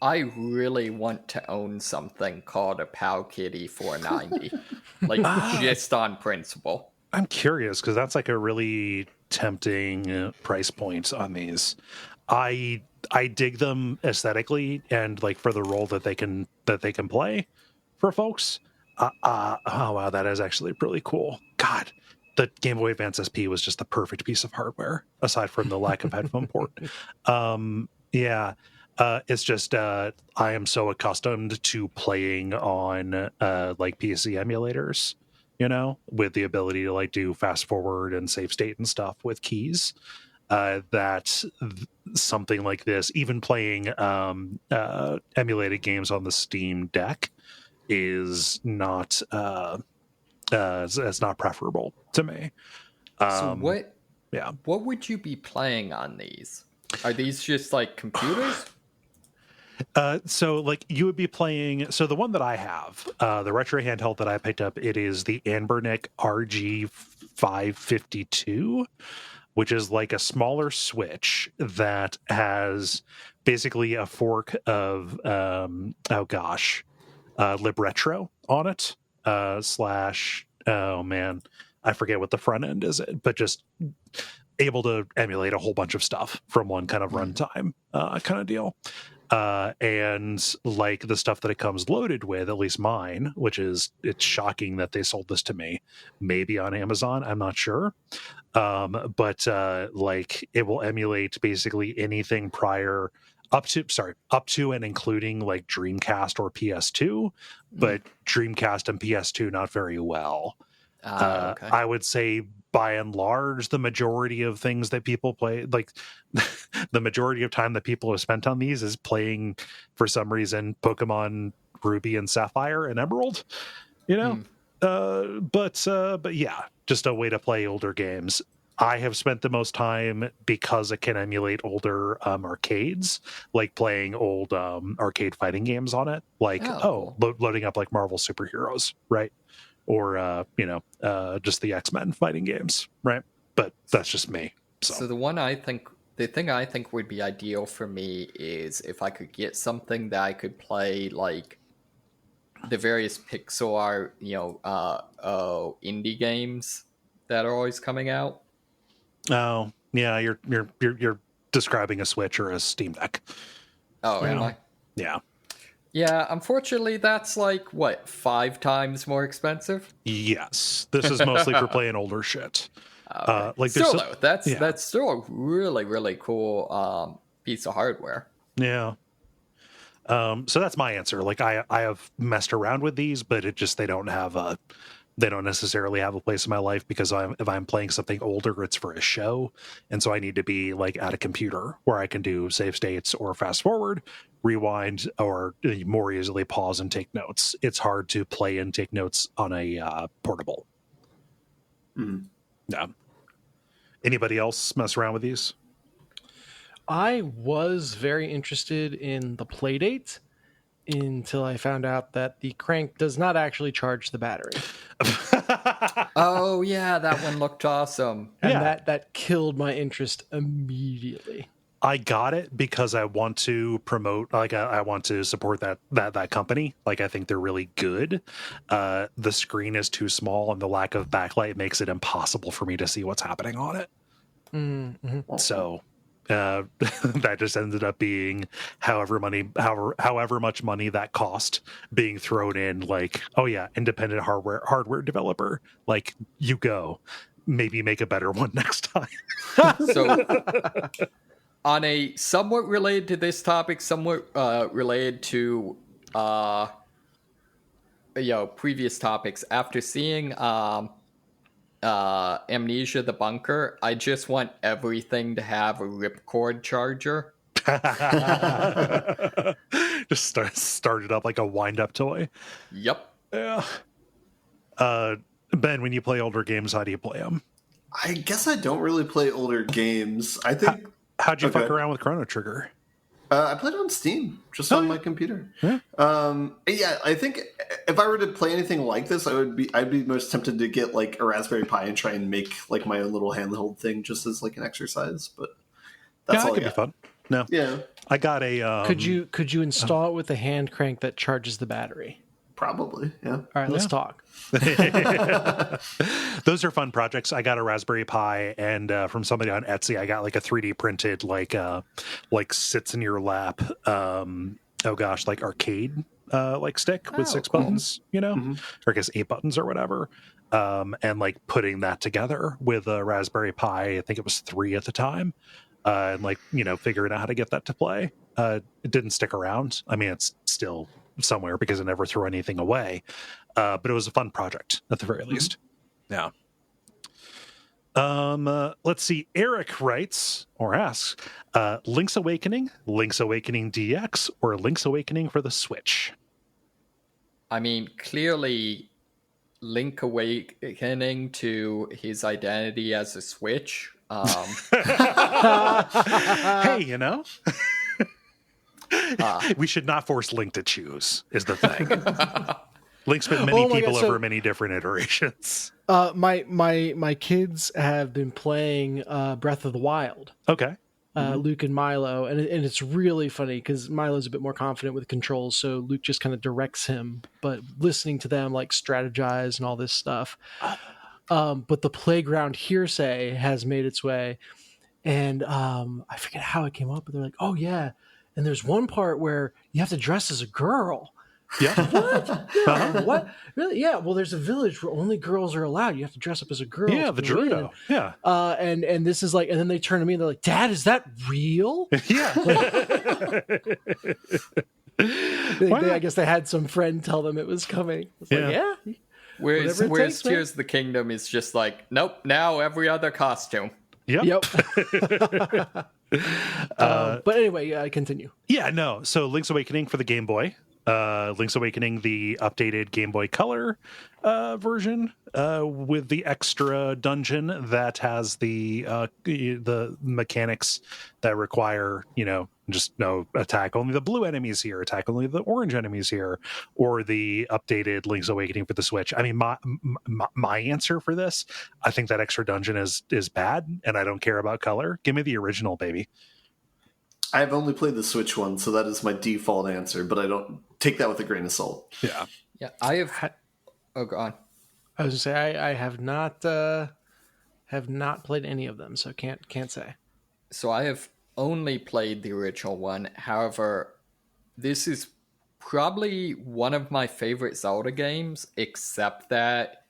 I really want to own something called a Powkitty 490, like, just on principle. I'm curious because that's like a really tempting price point on these. I dig them aesthetically and like for the role that they can play for folks. Oh wow, that is actually really cool. God, the Game Boy Advance SP was just the perfect piece of hardware aside from the lack of headphone port. Yeah. It's just I am so accustomed to playing on like PC emulators, with the ability to like do fast forward and save state and stuff with keys. That something like this, even playing emulated games on the Steam Deck, is not it's not preferable to me. So what? Yeah. What would you be playing on these? Are these just like computers? So like you would be playing, so the one that I have, the retro handheld that I picked up, it is the Anbernic RG552, which is like a smaller Switch that has basically a fork of, Libretro on it, slash, oh man, I forget what the front end is, but just able to emulate a whole bunch of stuff from one kind of runtime kind of deal. And like the stuff that it comes loaded with, at least mine, which is, it's shocking that they sold this to me, maybe on Amazon, I'm not sure. But like it will emulate basically anything prior up to and including like Dreamcast or PS2, but Dreamcast and PS2 not very well. Okay. I would say by and large, the majority of things that people play, like the majority of time that people have spent on these is playing, for some reason, Pokemon Ruby and Sapphire and Emerald, but yeah, just a way to play older games. I have spent the most time, because it can emulate older arcades, like playing old arcade fighting games on it, like loading up like Marvel superheroes, right? Or just the X-Men fighting games, right? But that's just me. So the thing I think would be ideal for me is if I could get something that I could play like the various pixel art, indie games that are always coming out. Oh yeah, you're describing a Switch or a Steam Deck. Oh, am I? Yeah. Yeah, unfortunately, that's like, 5 times more expensive? Yes. This is mostly for playing older shit. Okay. Like still, though, that's still a really, really cool piece of hardware. Yeah. So that's my answer. Like I have messed around with these, but they don't necessarily have a place in my life because if I'm playing something older, it's for a show. And so I need to be like at a computer where I can do save states or fast forward, rewind, or more easily pause and take notes. It's hard to play and take notes on a portable. Mm. Yeah. Anybody else mess around with these? I was very interested in the Playdate until I found out that the crank does not actually charge the battery. Oh yeah, that one looked awesome. And Yeah. that killed my interest immediately. I got it because I want to promote, like I want to support that company. Like I think they're really good. The screen is too small and the lack of backlight makes it impossible for me to see what's happening on it. Mm-hmm. So that just ended up being however much money that cost being thrown in. Like, oh yeah, independent hardware developer. Like, you go, maybe make a better one next time. So, on a somewhat related to this topic, somewhat related to previous topics. After seeing Amnesia: The Bunker, I just want everything to have a ripcord charger. Just start it up like a wind-up toy. Yep. Yeah. Ben, when you play older games, how do you play them? I guess I don't really play older games. I think. How'd you Okay. fuck around with Chrono Trigger? I played it on Steam, just on my computer. Yeah. I think if I were to play anything like this, I'd be most tempted to get like a Raspberry Pi and try and make like my own little handheld thing, just as like an exercise. But that's Yeah, all that could be fun. No, Yeah, I got a. Could you install it with a hand crank that charges the battery? probably. Yeah. All right, let's talk. Those are fun projects. I got a Raspberry Pi, and from somebody on Etsy, I got like a 3D printed like sits in your lap. Like arcade like stick with 6 cool. buttons, or I guess 8 buttons or whatever. And like putting that together with a Raspberry Pi, I think it was 3 at the time, and like figuring out how to get that to play. It didn't stick around. I mean, it's still somewhere because I never threw anything away. But it was a fun project at the very least. Yeah. Let's see. Eric writes or asks, Link's Awakening DX, or Link's Awakening for the Switch? I mean, clearly, Link Awakening to his identity as a Switch. Hey, we should not force Link to choose, is the thing. Link's been many people over many different iterations. My kids have been playing Breath of the Wild. Okay. Luke and Milo, and it's really funny because Milo's a bit more confident with controls, so Luke just kind of directs him. But listening to them like strategize and all this stuff, but the playground hearsay has made its way, and I forget how it came up, but they're like, "Oh yeah," and there's one part where you have to dress as a girl. Yeah. What? Yeah, what? Really? Yeah. Well, there's a village where only girls are allowed. You have to dress up as a girl. Yeah, the Gerudo. Yeah. And this is like, and then they turn to me and they're like, "Dad, is that real?" Yeah. I guess they had some friend tell them it was coming. It's like, yeah. Whereas takes, Tears of the Kingdom is just like, nope, now every other costume. Yep. But anyway, continue. Yeah, no. So Link's Awakening for the Game Boy. Link's Awakening, the updated Game Boy Color version with the extra dungeon that has the mechanics that require, just no attack only the blue enemies here, attack only the orange enemies here, or the updated Link's Awakening for the Switch. I mean, my answer for this, I think that extra dungeon is bad, and I don't care about color. Give me the original, baby. I've only played the Switch one, so that is my default answer, but I don't take that with a grain of salt. Yeah. Yeah, I have... Oh, go on. I was going to say, I have not played any of them, so can't say. So I have only played the original one. However, this is probably one of my favorite Zelda games, except that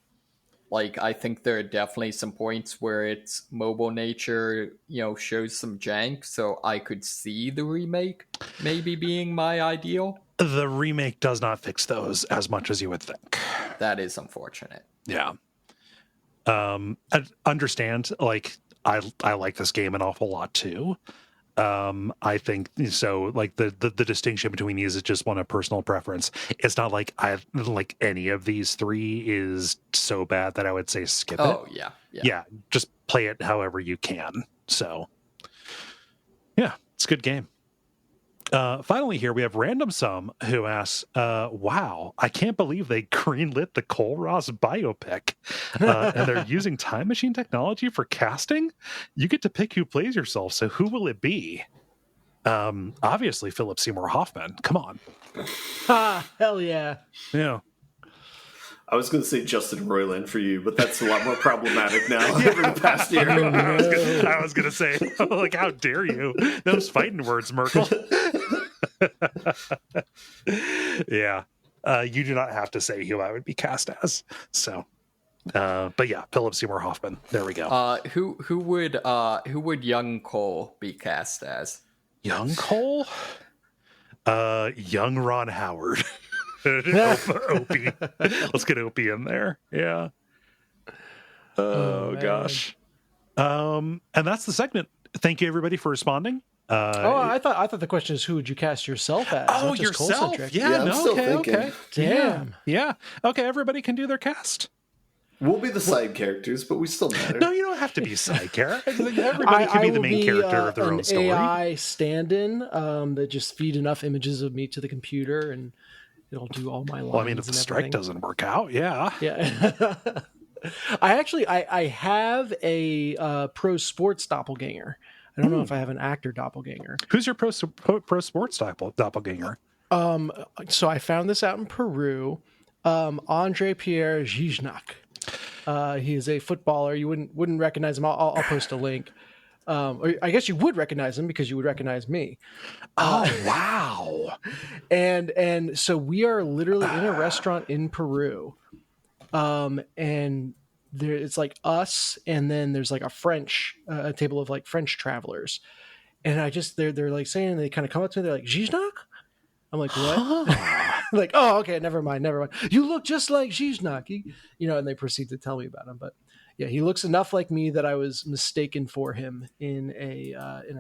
like I think there are definitely some points where its mobile nature, shows some jank. So I could see the remake maybe being my ideal. The remake does not fix those as much as you would think. That is unfortunate. Yeah. I understand. Like, I like this game an awful lot too. I think so. Like the distinction between these is just one of personal preference. It's not like I like any of these three is so bad that I would say skip it. Oh yeah. Just play it however you can. So yeah, it's a good game. Finally, here we have Random Sum who asks, wow, I can't believe they greenlit the Kole Ross biopic. And they're using time machine technology for casting? You get to pick who plays yourself, so who will it be? Obviously, Philip Seymour Hoffman. Come on. Ha! Hell yeah. Yeah. I was going to say Justin Roiland for you, but that's a lot more problematic now over the past year. I was going to say, like, how dare you? Those fighting words, Merkel. Yeah. You do not have to say who I would be cast as. So, but yeah, Philip Seymour Hoffman. There we go. Who would young Kole be cast as? Young Kole? Young Ron Howard. Opie. Let's get Opie in there. Yeah. Oh gosh. And that's the segment. Thank you everybody for responding. I thought the question is who would you cast yourself as? Oh, not just yourself? Cole-centric. Yeah, I'm no, still okay, thinking. okay. Damn. Yeah. Okay, everybody can do their cast. We'll be the side characters, but we still matter. No, you don't have to be side character. Everybody can be the main character of their own story. AI stand-in that just feed enough images of me to the computer and it'll do all my lines. Well, I mean, if the strike doesn't work out, yeah. Yeah. I have a pro sports doppelganger. I don't know if I have an actor doppelganger. Who's your pro sports doppelganger? So I found this out in Peru. Andre Pierre Ziznak. He is a footballer. You wouldn't recognize him. I'll post a link. Or I guess you would recognize him because you would recognize me. Oh wow! And so we are literally in a restaurant in Peru, and there it's like us, and then there's like a table of like French travelers, and they're like saying, they kind of come up to me, they're like Ziznak. I'm like, what? Like, oh, okay, never mind. You look just like Ziznak, and they proceed to tell me about him. But yeah, he looks enough like me that I was mistaken for him in a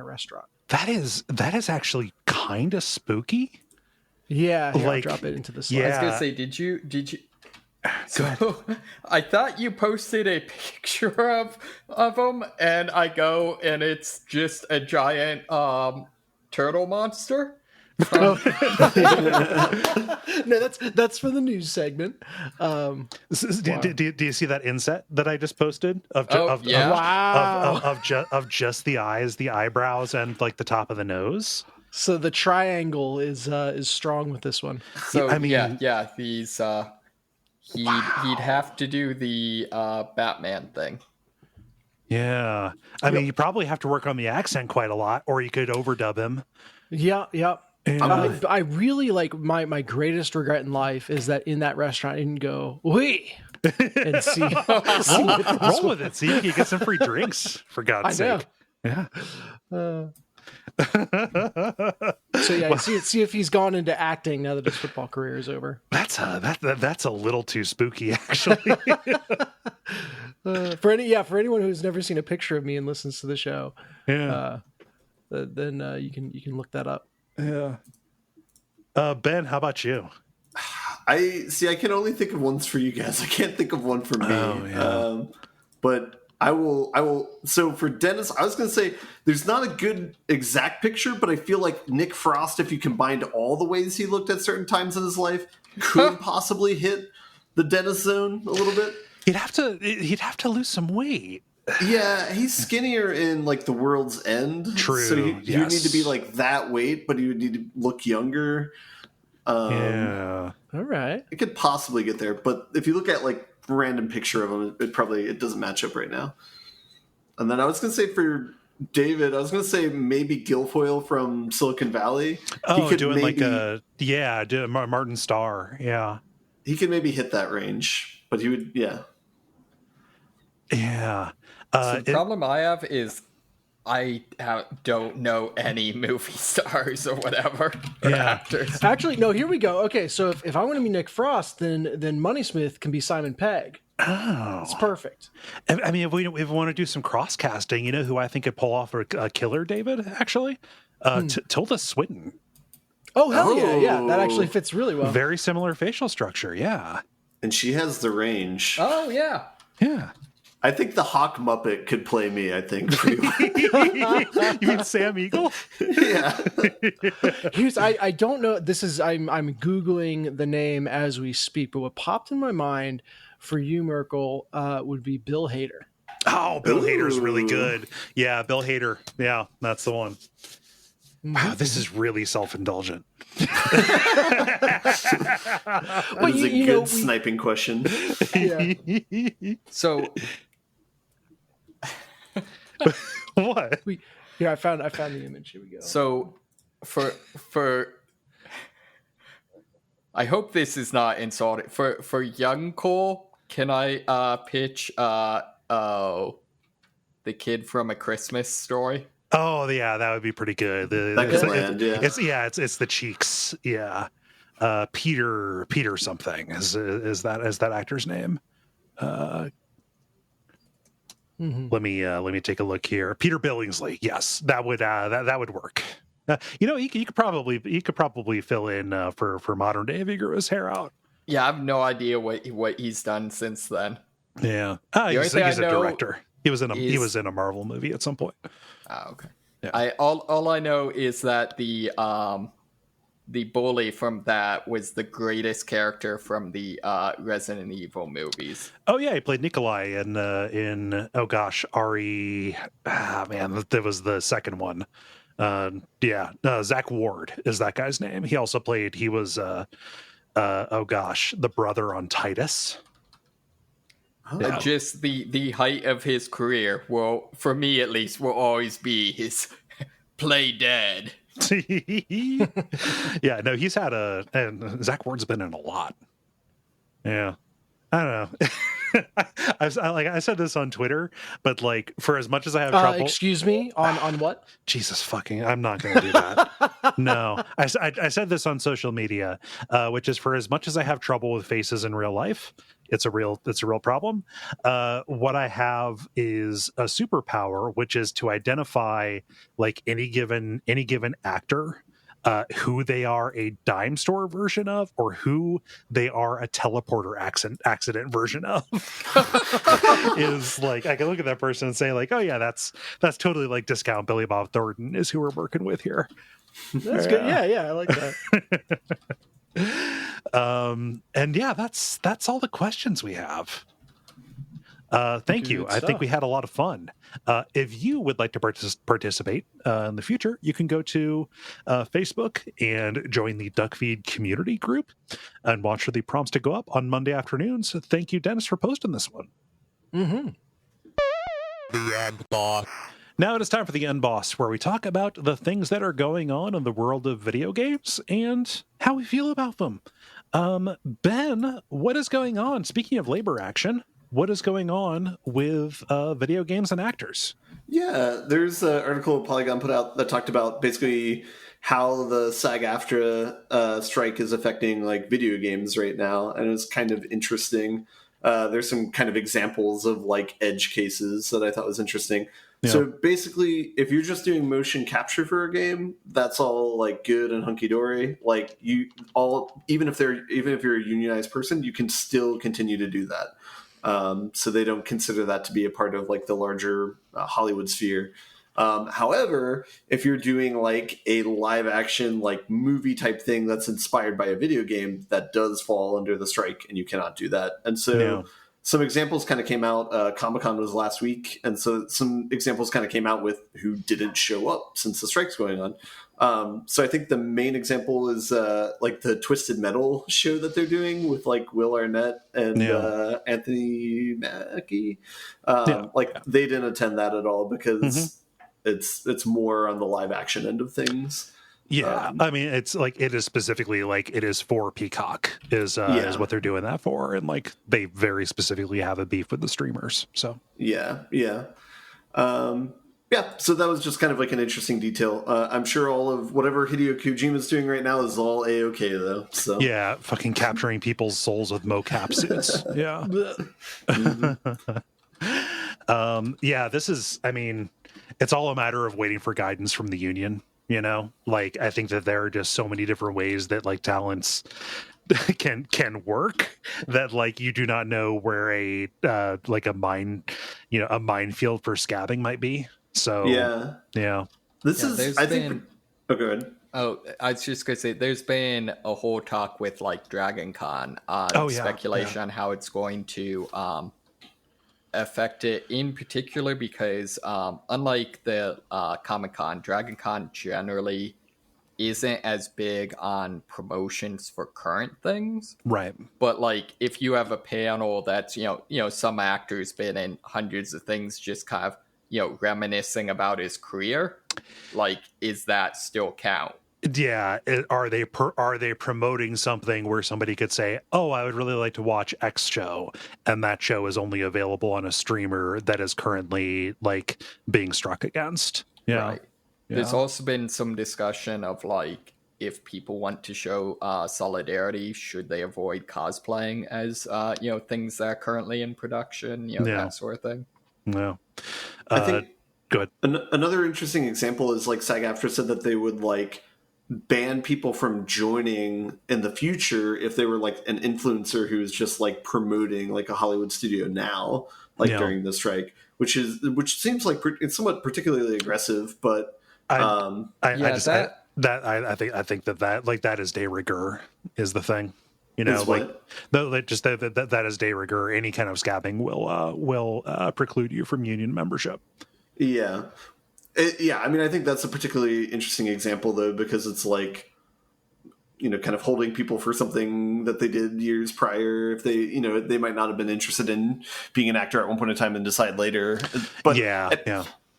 restaurant. That is actually kind of spooky. Yeah, I'll drop it into the slide. I was gonna say, did you? So I thought you posted a picture of him, and I go, and it's just a giant turtle monster. No, that's for the news segment. Do you see that inset that I just posted of just the eyes, the eyebrows, and like the top of the nose? So the triangle is strong with this one. So I mean, yeah, he's he'd have to do the Batman thing. Yeah, I mean, you probably have to work on the accent quite a lot, or you could overdub him. Yeah. Yeah. I really like my greatest regret in life is that in that restaurant I didn't go oui and see roll with it. See if you get some free drinks for God's sake. Yeah. So yeah, see if he's gone into acting now that his football career is over. That's a little too spooky, actually. For anyone who's never seen a picture of me and listens to the show, then you can look that up. Yeah. Ben, how about you? I can only think of ones for you guys. I can't think of one for me. Oh, yeah. But I will. So for Dennis, I was going to say there's not a good exact picture, but I feel like Nick Frost, if you combined all the ways he looked at certain times in his life, could possibly hit the Dennis zone a little bit. He'd have to lose some weight. Yeah, he's skinnier in like The World's End. True. So he would need to be like that weight, but he would need to look younger. Yeah. All right. It could possibly get there, but if you look at like a random picture of him, it doesn't match up right now. And then I was going to say for David, I was going to say maybe Guilfoyle from Silicon Valley. Oh, doing Martin Starr. Yeah. He could maybe hit that range, but he would, yeah. Yeah. So the problem I have is I don't know any movie stars or whatever or Yeah. actors. Actually, no. Here we go. Okay, so if I want to be Nick Frost, then Money Smith can be Simon Pegg. Oh, It's perfect. I mean, if we want to do some cross casting, you know who I think could pull off a killer, David? Actually, Tilda Swinton. Oh hell yeah! That actually fits really well. Very similar facial structure. Yeah. And she has the range. Oh yeah. Yeah. I think the Hawk Muppet could play me, I think. Pretty well. You mean Sam Eagle? Yeah. I don't know. This is I'm googling the name as we speak, but what popped in my mind for you, Merkel, would be Bill Hader. Oh, Bill Hader's really Ooh. good. Yeah, Bill Hader. Yeah, that's the one. Wow, this is really self-indulgent. That is a good sniping question. Yeah. So What? Here, I found the image. Here we go. so for I hope this is not insulting. For young Kole, can I pitch the kid from A Christmas Story? Oh, yeah, that would be pretty good. That could land, yeah. It's the cheeks. Yeah. Peter something is that actor's name. Let me take a look here. Peter Billingsley. Yes, that would work. He could probably fill in for modern day if he grew his hair out. Yeah, I have no idea what he's done since then. Yeah, he's only a thing I know director. He was in a Marvel movie at some point. Oh, okay. Yeah. All I know is that the bully from that was the greatest character from the Resident Evil movies. Oh yeah, he played Nikolai in Ari. Man, that was the second one. Zach Ward is that guy's name. He also played. He was the brother on Titus. Oh. Just the height of his career, well, for me at least, will always be his play dead. Yeah, no, he's had and Zach Ward's been in a lot. Yeah, I don't know. I said this on Twitter, but like for as much as I have trouble, excuse me, on what? Jesus fucking, I'm not going to do that. No, I said this on social media, which is for as much as I have trouble with faces in real life, it's a real problem. What I have is a superpower, which is to identify like any given actor, who they are a dime store version of, or who they are a teleporter accident version of. Is like I can look at that person and say like, oh yeah, that's totally like discount Billy Bob Thornton is who we're working with here. That's good. Yeah, I like that. And yeah, that's all the questions we have. Thank you. I think we had a lot of fun. If you would like to participate in the future, you can go to Facebook and join the Duckfeed community group and watch for the prompts to go up on Monday afternoons. Thank you, Dennis, for posting this one. Mm-hmm. The end boss. Now it is time for the End Boss, where we talk about the things that are going on in the world of video games and how we feel about them. Ben, what is going on? Speaking of labor action, what is going on with video games and actors? Yeah, there's an article Polygon put out that talked about basically how the SAG-AFTRA strike is affecting like video games right now, and it's kind of interesting. There's some kind of examples of like edge cases that I thought was interesting. Yeah. So basically, if you're just doing motion capture for a game, that's all like good and hunky dory. Like even if you're a unionized person, you can still continue to do that. So they don't consider that to be a part of like the larger Hollywood sphere. However, if you're doing like a live action like movie type thing that's inspired by a video game, that does fall under the strike, and you cannot do that. And so some examples kind of came out. Comic-Con was last week, and so some examples kind of came out with who didn't show up since the strike's going on. So I think the main example is like the Twisted Metal show that they're doing with like Will Arnett and Anthony Mackie. Like they didn't attend that at all because it's more on the live action end of things. Yeah, I mean, it's like it is specifically like it is for Peacock is what they're doing that for, and like they very specifically have a beef with the streamers. So yeah. So that was just kind of like an interesting detail. I'm sure all of whatever Hideo Kojima's doing right now is all A-okay, though. So yeah, fucking capturing people's souls with mocap suits. Yeah. Yeah, this is, I mean, it's all a matter of waiting for guidance from the union, you know? Like, I think that there are just so many different ways that, like, talents can work that, like, you do not know where a minefield for scabbing might be. So, yeah. This is, I think... Oh, go ahead. Oh, I was just going to say, there's been a whole talk with, like, Dragon Con on speculation on how it's going to affect it, in particular because unlike the Comic-Con, Dragon Con generally isn't as big on promotions for current things. Right. But, like, if you have a panel that's, you know, some actor's been in hundreds of things just kind of, you know, reminiscing about his career, like, is that still count? Yeah, are they promoting something where somebody could say, "Oh, I would really like to watch X show," and that show is only available on a streamer that is currently like being struck against? Yeah. Right. Yeah. There's also been some discussion of like if people want to show solidarity, should they avoid cosplaying as you know, things that are currently in production, you know, that sort of thing. Yeah. I think good. Another interesting example is like SAG-AFTRA said that they would like ban people from joining in the future if they were like an influencer who is just like promoting like a Hollywood studio now, like during the strike, which seems like it's somewhat particularly aggressive, but I think that like that is de rigueur is the thing, you know, like that is de rigueur. Any kind of scabbing will preclude you from union membership. Yeah. I mean, I think that's a particularly interesting example, though, because it's like, you know, kind of holding people for something that they did years prior. If they, you know, they might not have been interested in being an actor at one point in time and decide later. But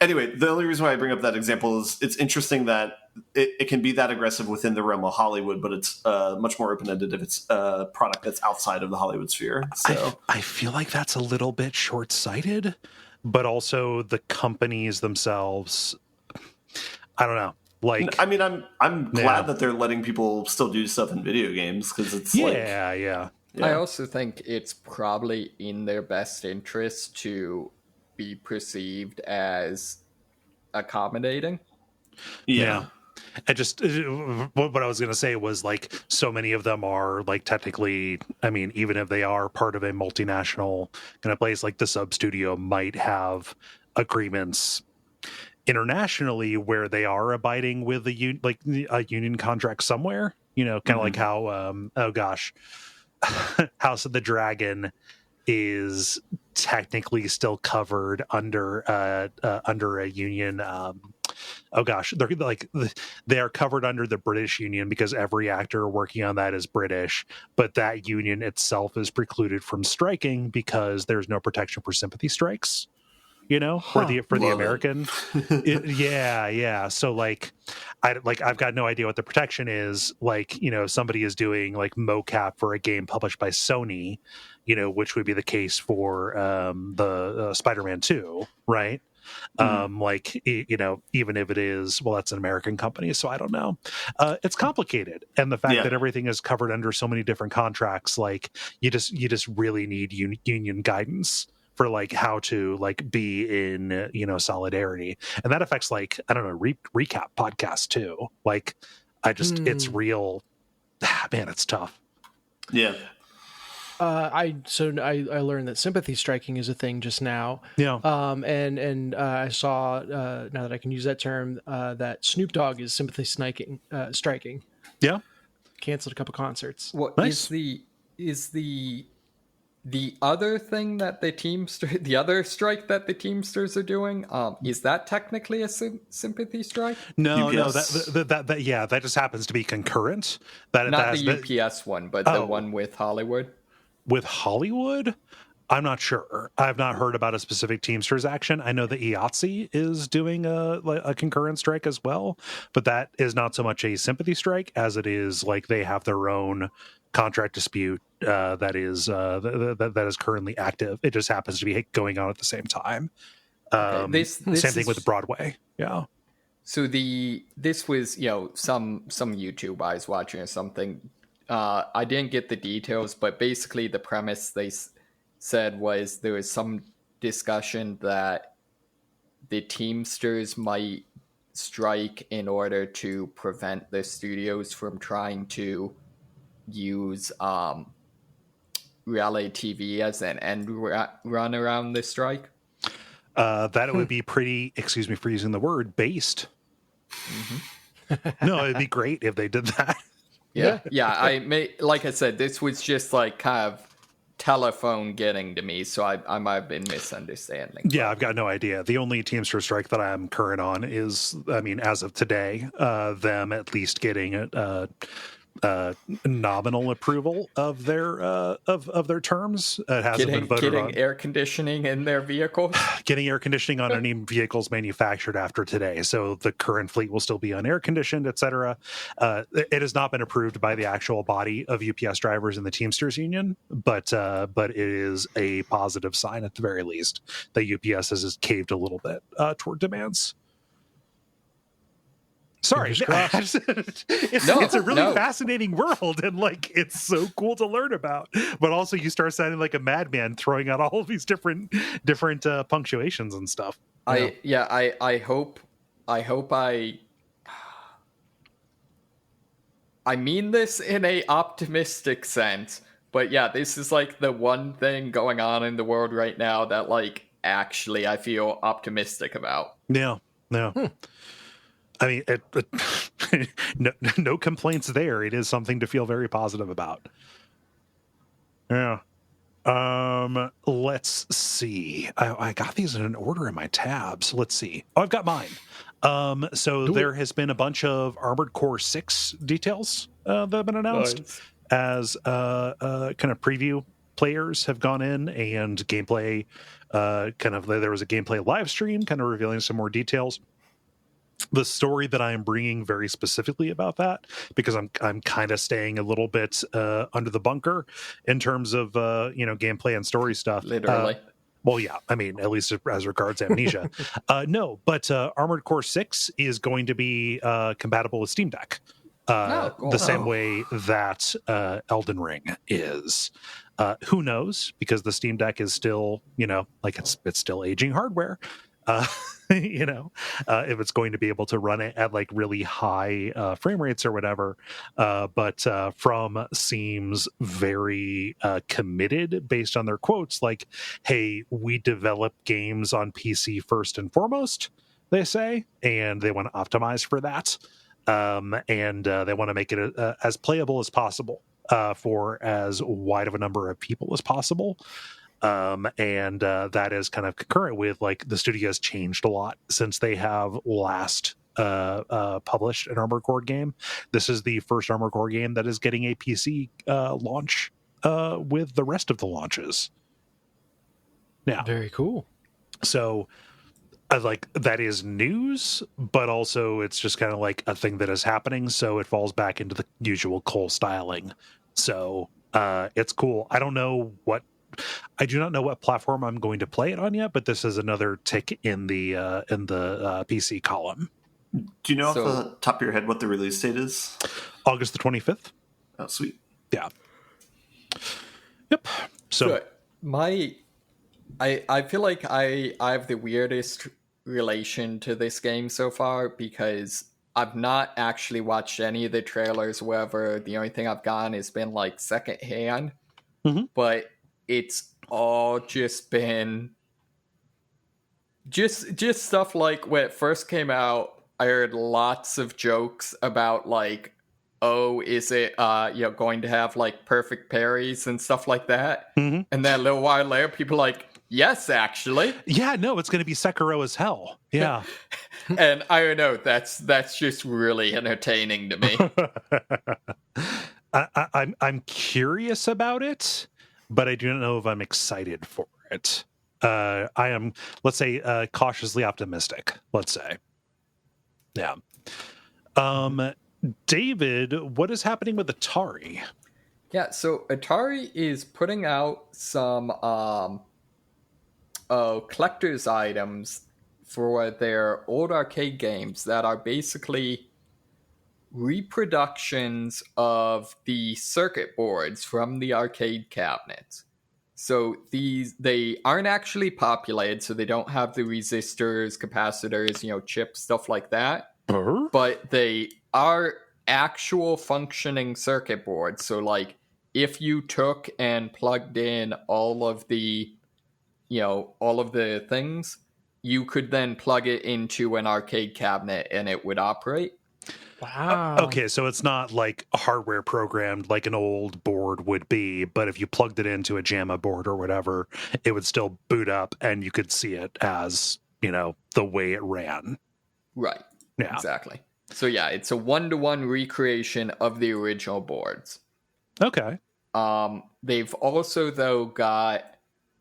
anyway, the only reason why I bring up that example is it's interesting that it can be that aggressive within the realm of Hollywood, but it's much more open-ended if it's a product that's outside of the Hollywood sphere. So I feel like that's a little bit short-sighted. But also the companies themselves, I don't know. Like, I mean, I'm glad that they're letting people still do stuff in video games because it's yeah. I also think it's probably in their best interest to be perceived as accommodating. Yeah. I just what I was going to say was like so many of them are like technically, I mean, even if they are part of a multinational kind of place, like the sub studio might have agreements internationally where they are abiding with a union contract somewhere, you know, kind of like how House of the Dragon is technically still covered under a union. They are covered under the British Union because every actor working on that is British, but that union itself is precluded from striking because there's no protection for sympathy strikes. You know, for the American, So I've got no idea what the protection is. Like, you know, somebody is doing like mocap for a game published by Sony, you know, which would be the case for the Spider-Man 2, right? Like, you know, even if it is, well, that's an American company, so I don't know. It's complicated, and the fact that everything is covered under so many different contracts, like you just really need union guidance for like how to like be in, you know, solidarity, and that affects like, I don't know, recap podcasts too. Like, it's real, man, it's tough. Yeah. I learned that sympathy striking is a thing just now. Yeah. And I saw now that I can use that term that Snoop Dogg is sympathy striking. Yeah. Canceled a couple concerts. What nice. is the other thing that the other strike that the Teamsters are doing? Is that technically a sympathy strike? No, UPS. that just happens to be concurrent. Not the UPS one, but the one with Hollywood. With Hollywood, I'm not sure. I've not heard about a specific Teamsters action. I know the IATSE is doing a concurrent strike as well, but that is not so much a sympathy strike as it is like they have their own contract dispute that is currently active. It just happens to be going on at the same time. This Same thing is, with Broadway. Yeah. So this was, some YouTube I was watching or something. I didn't get the details, but basically the premise they said was there was some discussion that the Teamsters might strike in order to prevent the studios from trying to use reality TV as an end run around the strike. That it would be pretty, excuse me for using the word, based. No, it'd be great if they did that. Yeah. Like I said, this was just like kind of telephone getting to me, so I might have been misunderstanding. Yeah, I've got no idea. The only Teamster strike that I'm current on is, as of today, them at least getting nominal approval of their terms. It hasn't been voted on. Getting air conditioning in their vehicles. Getting air conditioning on any vehicles manufactured after today, so the current fleet will still be unair conditioned, etc. It has not been approved by the actual body of UPS drivers in the Teamsters Union, but it is a positive sign at the very least that UPS has caved a little bit toward demands. Sorry, it's a really fascinating world, and like it's so cool to learn about. But also, you start sounding like a madman throwing out all of these different punctuations and stuff. I hope I mean this in a optimistic sense, but yeah, this is like the one thing going on in the world right now that like actually I feel optimistic about. Yeah. I mean, no complaints there. It is something to feel very positive about. Yeah. Let's see. I got these in an order in my tabs. Let's see. Oh, I've got mine. So there has been a bunch of Armored Core 6 details that have been announced as kind of preview players have gone in, and gameplay there was a gameplay live stream kind of revealing some more details. The story that I am bringing very specifically about that, because I'm kind of staying a little bit under the bunker in terms of gameplay and story stuff. Literally. Well, yeah, I mean, at least as regards Amnesia. No, but Armored Core 6 is going to be compatible with Steam Deck. Cool. The same way that Elden Ring is. Who knows? Because the Steam Deck is still, it's still aging hardware. If it's going to be able to run it at like really high frame rates or whatever. But From seems very committed based on their quotes, like, hey, we develop games on PC first and foremost, they say, and they want to optimize for that. And they want to make it as playable as possible for as wide of a number of people as possible. And that is kind of concurrent with like the studio has changed a lot since they have last published an Armored Core game. This is the first Armored Core game that is getting a PC launch with the rest of the launches. Now, very cool. So like that is news, but also it's just kind of like a thing that is happening. So it falls back into the usual Kole styling. So it's cool. I do not know what platform I'm going to play it on yet, but this is another tick in the PC column. Do you know off the top of your head what the release date is? August the 25th. Oh, sweet. Yeah. Yep. So I feel like I have the weirdest relation to this game so far, because I've not actually watched any of the trailers or whatever. The only thing I've gotten has been like secondhand, but it's all just been just stuff like when it first came out. I heard lots of jokes about like, oh, is it going to have like perfect parries and stuff like that? And then a little while later, people are like, yes, actually. Yeah, no, it's going to be Sekiro as hell. Yeah. And I don't know, that's just really entertaining to me. I'm curious about it, but I do not know if I'm excited for it. I am, let's say, cautiously optimistic. Let's say, yeah. David, what is happening with Atari? Yeah, so Atari is putting out some collector's items for their old arcade games that are basically reproductions of the circuit boards from the arcade cabinets. So they aren't actually populated, so they don't have the resistors, capacitors, chips, stuff like that. But they are actual functioning circuit boards. So like if you took and plugged in all of the things, you could then plug it into an arcade cabinet and it would operate. Wow. Okay, so it's not like hardware programmed like an old board would be, but if you plugged it into a JAMA board or whatever, it would still boot up and you could see it as, the way it ran. Right. Yeah. Exactly. So yeah, it's a 1-to-1 recreation of the original boards. Okay. They've also though got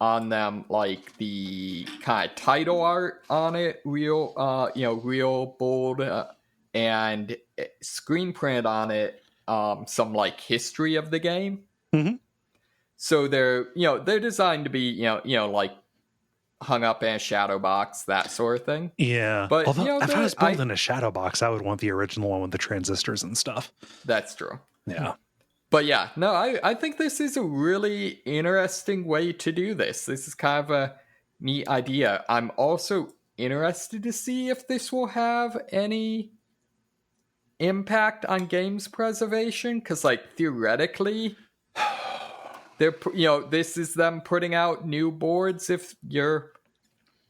on them like the kind of title art on it, real bold, and screen print on it, some like history of the game. Mm-hmm. So they're designed to be like hung up in a shadow box, that sort of thing. Yeah, but although if I was building a shadow box, I would want the original one with the transistors and stuff. That's true. Yeah. But yeah, no, I think this is a really interesting way to do this. This is kind of a neat idea. I'm also interested to see if this will have any impact on games preservation, because like theoretically they're this is them putting out new boards if your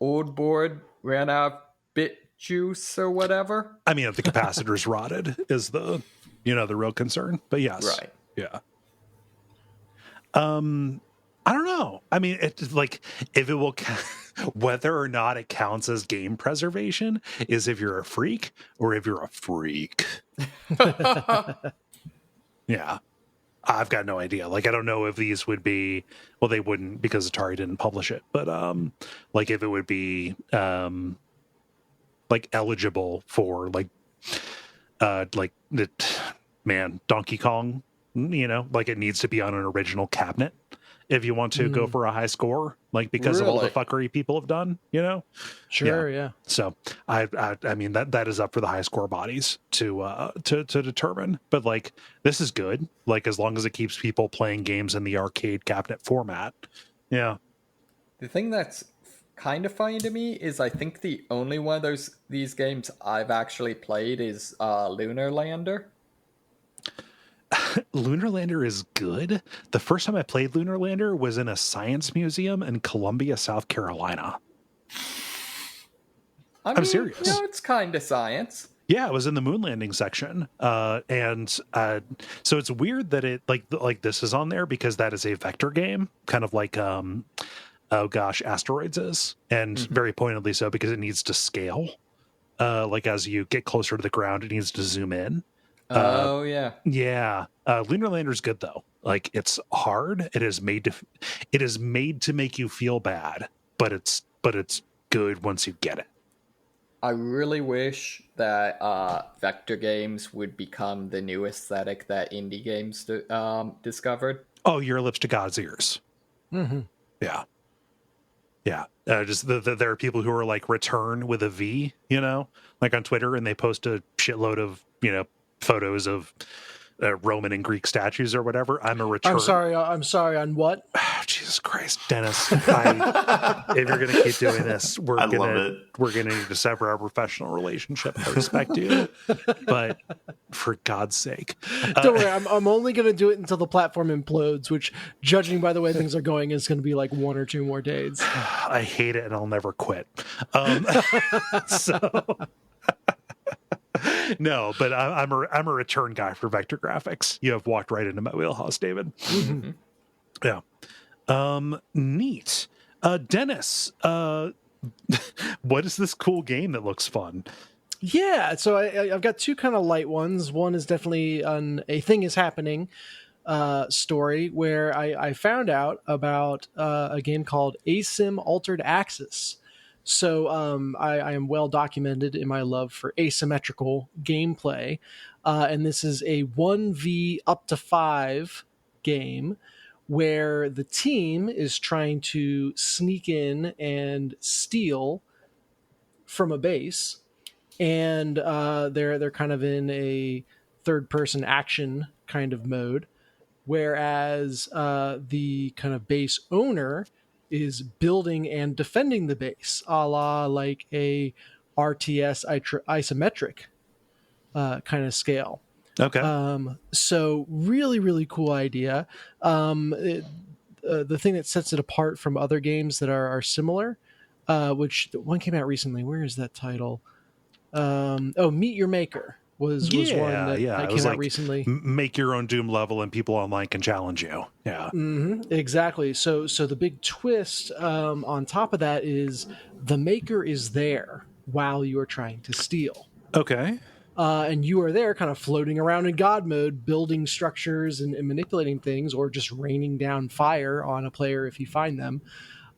old board ran out of bit juice or whatever. I mean, if the capacitor's rotted is the the real concern, but yes. Right. Yeah. I don't know. I mean, it's like if it will whether or not it counts as game preservation is if you're a freak or if you're a freak. Yeah. I've got no idea. Like, I don't know if these would be, well, they wouldn't because Atari didn't publish it, but like if it would be like eligible for like Donkey Kong, like it needs to be on an original cabinet if you want to go for a high score, like because of all the fuckery people have done, Sure, yeah. So I mean that is up for the high score bodies to determine. But like this is good, like as long as it keeps people playing games in the arcade cabinet format. Yeah. The thing that's kind of funny to me is I think the only one of these games I've actually played is Lunar Lander. Lunar Lander is good. The first time I played Lunar Lander was in a science museum in Columbia, South Carolina. I'm serious. It's kind of science. Yeah, it was in the moon landing section. So it's weird that it like this is on there because that is a vector game, kind of like Asteroids is, and very pointedly so because it needs to scale. Like as you get closer to the ground, it needs to zoom in. Yeah. Lunar Lander's good though. Like it's hard. It is made to make you feel bad, but it's good once you get it. I really wish that vector games would become the new aesthetic that indie games discovered. Oh, your lips to God's ears. Mm-hmm. Yeah. Just there are people who are like return with a V, like on Twitter, and they post a shitload of photos of Roman and Greek statues or whatever. I'm a return. I'm sorry. On what? Jesus Christ, Dennis! If you're gonna keep doing this, we're gonna need to sever our professional relationship. I respect you, but for God's sake, don't worry. I'm only gonna do it until the platform implodes, which, judging by the way things are going, is gonna be like 1 or 2 more days. I hate it, and I'll never quit. So. No, but I'm a return guy for vector graphics. You have walked right into my wheelhouse, David. Mm-hmm. Yeah. Neat. Dennis, what is this cool game that looks fun? Yeah, so I've got 2 kind of light ones. One is definitely a thing is happening. story where I found out about a game called Asym Altered Axis. So I am well documented in my love for asymmetrical gameplay, and this is a 1v up to 5 game where the team is trying to sneak in and steal from a base, and they're kind of in a third person action kind of mode, whereas the kind of base owner is building and defending the base, a la like a RTS isometric kind of scale. Okay. So really, really cool idea. The thing that sets it apart from other games that are similar, which one came out recently. Where is that title? Meet Your Maker was one that It came was out like recently. Make your own Doom level and people online can challenge you. Yeah. Exactly. So the big twist on top of that is the maker is there while you are trying to steal. Okay. And you are there kind of floating around in God mode, building structures and manipulating things, or just raining down fire on a player if you find them,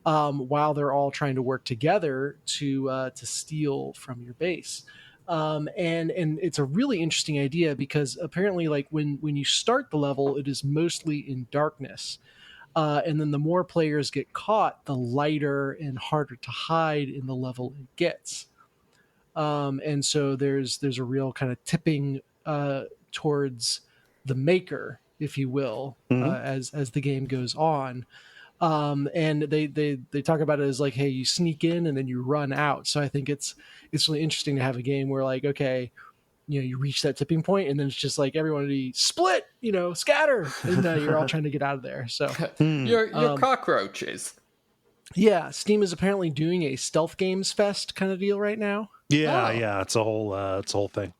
while they're all trying to work together to steal from your base. And it's a really interesting idea because apparently, like when you start the level, it is mostly in darkness. And then the more players get caught, the lighter and harder to hide in the level it gets. And so there's a real kind of tipping towards the maker, if you will, as the game goes on. And they talk about it as like, hey, you sneak in and then you run out. So I think it's really interesting to have a game where like, okay, you reach that tipping point and then it's just like everyone be split, scatter, and you're all trying to get out of there. So Your cockroaches. yeah, Steam is apparently doing a stealth games fest kind of deal right now. Yeah. It's a whole thing.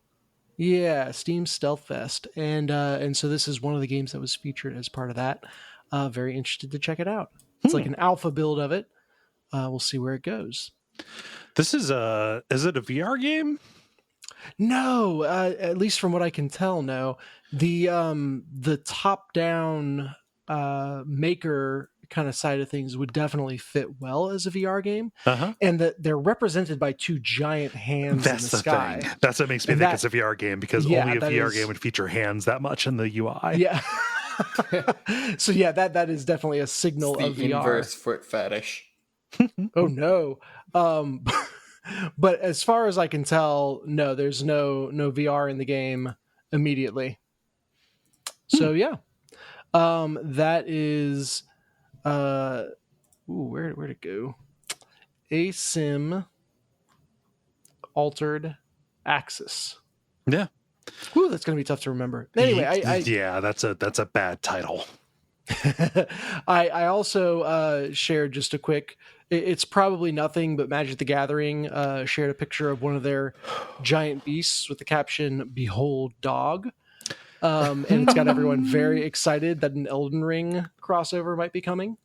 Yeah, Steam Stealth Fest, and so this is one of the games that was featured as part of that. Very interested to check it out. It's like an alpha build of it. We'll see where it goes. This is it a VR game? No, at least from what I can tell, no. The top down maker kind of side of things would definitely fit well as a VR game, and that they're represented by two giant hands in the sky. Thing. That's what makes me think it's a VR game, because only a VR game would feature hands that much in the UI. Yeah. So yeah, that is definitely a signal It's of the VR. inverse foot fetish. Oh no. But as far as I can tell, no, there's no VR in the game immediately. So yeah. That is where'd it go? Asym Altered Axis. Yeah. Ooh, that's gonna be tough to remember. Anyway, that's a bad title. I also shared just a quick. It's probably nothing, but Magic the Gathering shared a picture of one of their giant beasts with the caption "Behold, dog," and it's got everyone very excited that an Elden Ring crossover might be coming.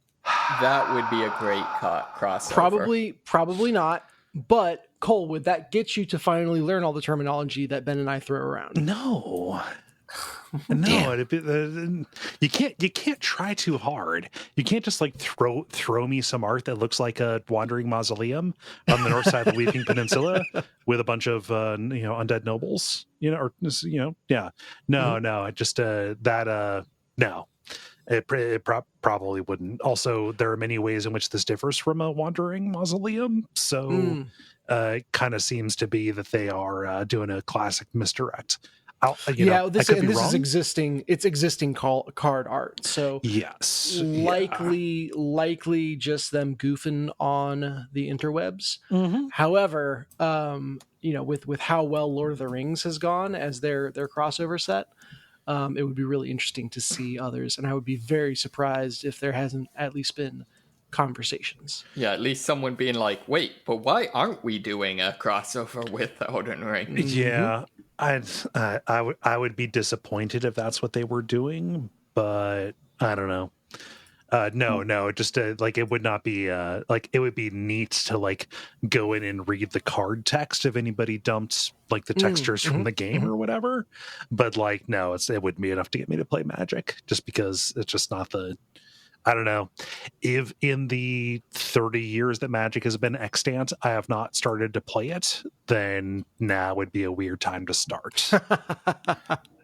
That would be a great crossover. Probably not. But Kole, would that get you to finally learn all the terminology that Ben and I throw around? No. You can't try too hard. You can't just like throw me some art that looks like a wandering mausoleum on the north side of the Weeping Peninsula with a bunch of undead nobles. No. I just no. It probably wouldn't. Also, there are many ways in which this differs from a wandering mausoleum. So it kind of seems to be that they are doing a classic misdirect. This is existing. It's existing card art. So yes, likely just them goofing on the interwebs. However, with how well Lord of the Rings has gone as their crossover set, it would be really interesting to see others, and I would be very surprised if there hasn't at least been conversations. Yeah, at least someone being like, wait, but why aren't we doing a crossover with Elden Ring? Yeah, I would be disappointed if that's what they were doing, but I don't know. No, just like it would not be like it would be neat to like go in and read the card text if anybody dumped like the textures from the game or whatever. But like, no, it wouldn't be enough to get me to play Magic, just because it's just not the. I don't know. If in the 30 years that Magic has been extant, I have not started to play it, then now would be a weird time to start.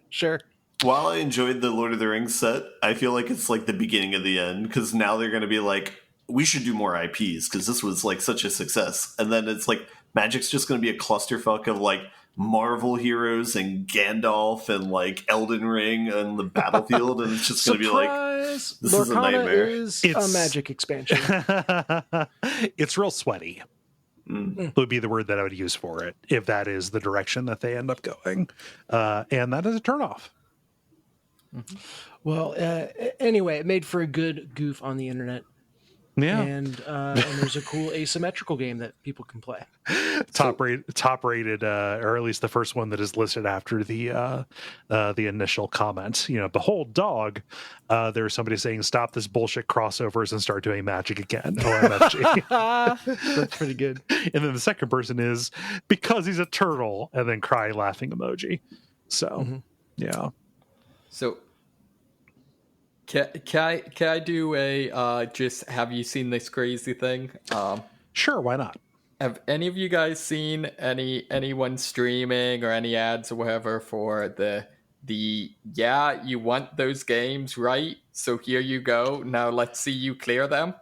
Sure. While I enjoyed the Lord of the Rings set, I feel like it's like the beginning of the end, because now they're going to be like, we should do more IPs because this was like such a success. And then it's like Magic's just going to be a clusterfuck of like Marvel heroes and Gandalf and like Elden Ring and the battlefield, and it's just going to be like, this is a nightmare. Is a Magic expansion. It's real sweaty. Would be the word that I would use for it if that is the direction that they end up going, and that is a turnoff. Well, anyway, it made for a good goof on the internet. Yeah, and there's a cool asymmetrical game that people can play. Top rated, or at least the first one that is listed after the initial comment. You know, behold, dog. There's somebody saying, "Stop this bullshit crossovers and start doing Magic again." OMFG. That's pretty good. And then the second person is because he's a turtle, and then cry laughing emoji. So, yeah. So, can I do a just have you seen this crazy thing? Sure, why not? Have any of you guys seen anyone streaming or any ads or whatever for the yeah, you want those games, right? So here you go. Now let's see you clear them.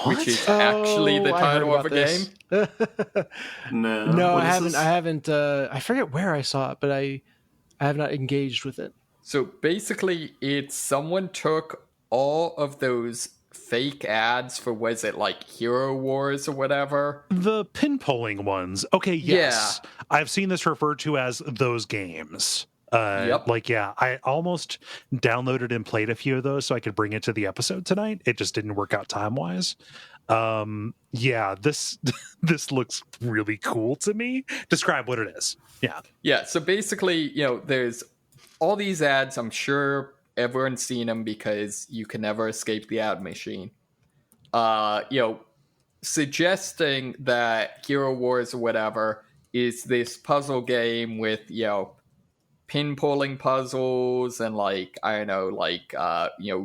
What? Which is actually the title of a this. game. No, I haven't. This? I haven't. I forget where I saw it, but I have not engaged with it. So basically, it's someone took all of those fake ads for, was it like Hero Wars or whatever? The pinpulling ones. Okay, yes. Yeah. I've seen this referred to as those games. Yep. Like, yeah, I almost downloaded and played a few of those so I could bring it to the episode tonight. It just didn't work out time-wise. Yeah, this looks really cool to me. Describe what it is. Yeah. Yeah, so basically, there's all these ads. I'm sure everyone's seen them because you can never escape the ad machine. Suggesting that Hero Wars or whatever is this puzzle game with, pin-pulling puzzles and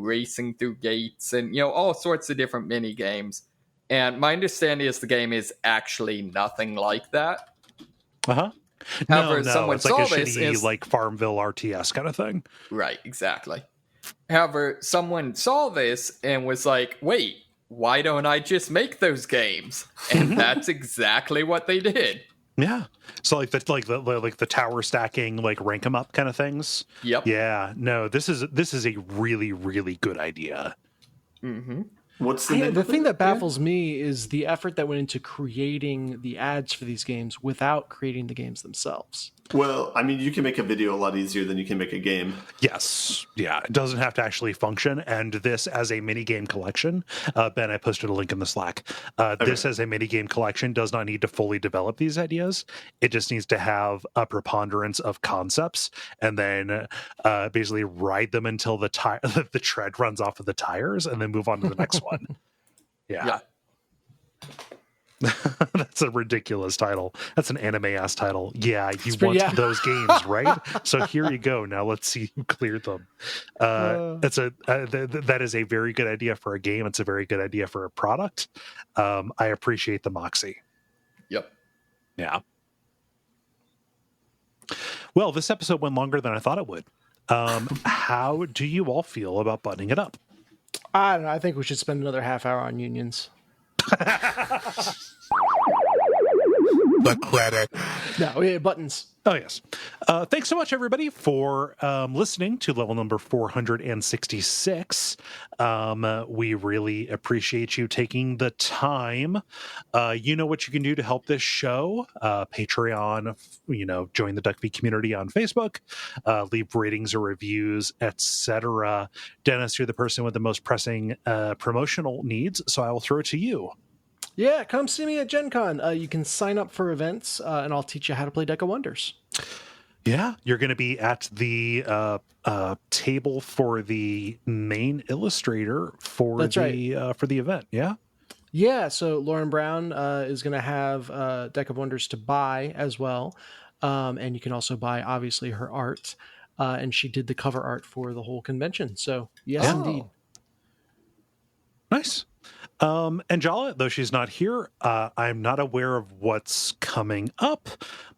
racing through gates and, all sorts of different mini games. And my understanding is the game is actually nothing like that. Uh-huh. However, no, someone it's like saw a this shitty, like Farmville RTS kind of thing. Right, exactly. However, someone saw this and was like, wait, why don't I just make those games? And that's exactly what they did. Yeah. So like the tower stacking, like rank 'em up kind of things. Yep. Yeah. No, this is a really, really good idea. Mm-hmm. What's the thing that baffles me is the effort that went into creating the ads for these games without creating the games themselves. Well, I mean, you can make a video a lot easier than you can make a game. Yes. Yeah. It doesn't have to actually function. And this as a mini game collection, Ben, I posted a link in the Slack. This as a mini game collection does not need to fully develop these ideas. It just needs to have a preponderance of concepts and then basically ride them until the tread runs off of the tires and then move on to the next one. Yeah. That's a ridiculous title. That's an anime-ass title. Yeah, you want those games, right? So here you go. Now let's see who cleared them. That is a very good idea for a game. It's a very good idea for a product. I appreciate the moxie. Yep. Yeah. Well, this episode went longer than I thought it would. How do you all feel about buttoning it up? I don't know. I think we should spend another half hour on unions. The credit. No, we had buttons. Oh, yes. Thanks so much, everybody, for listening to level number 466. We really appreciate you taking the time. You know what you can do to help this show. Patreon, join the Duckfeed community on Facebook, leave ratings or reviews, etc. Dennis, you're the person with the most pressing promotional needs, so I will throw it to you. Yeah, come see me at Gen Con. You can sign up for events, and I'll teach you how to play Deck of Wonders. Yeah, you're going to be at the table for the main illustrator for That's for the event. Yeah. Yeah, so Lauren Brown is going to have Deck of Wonders to buy as well. And you can also buy, obviously, her art. And she did the cover art for the whole convention. So, yes, Oh. indeed. Nice. And Jala, though she's not here, I'm not aware of what's coming up,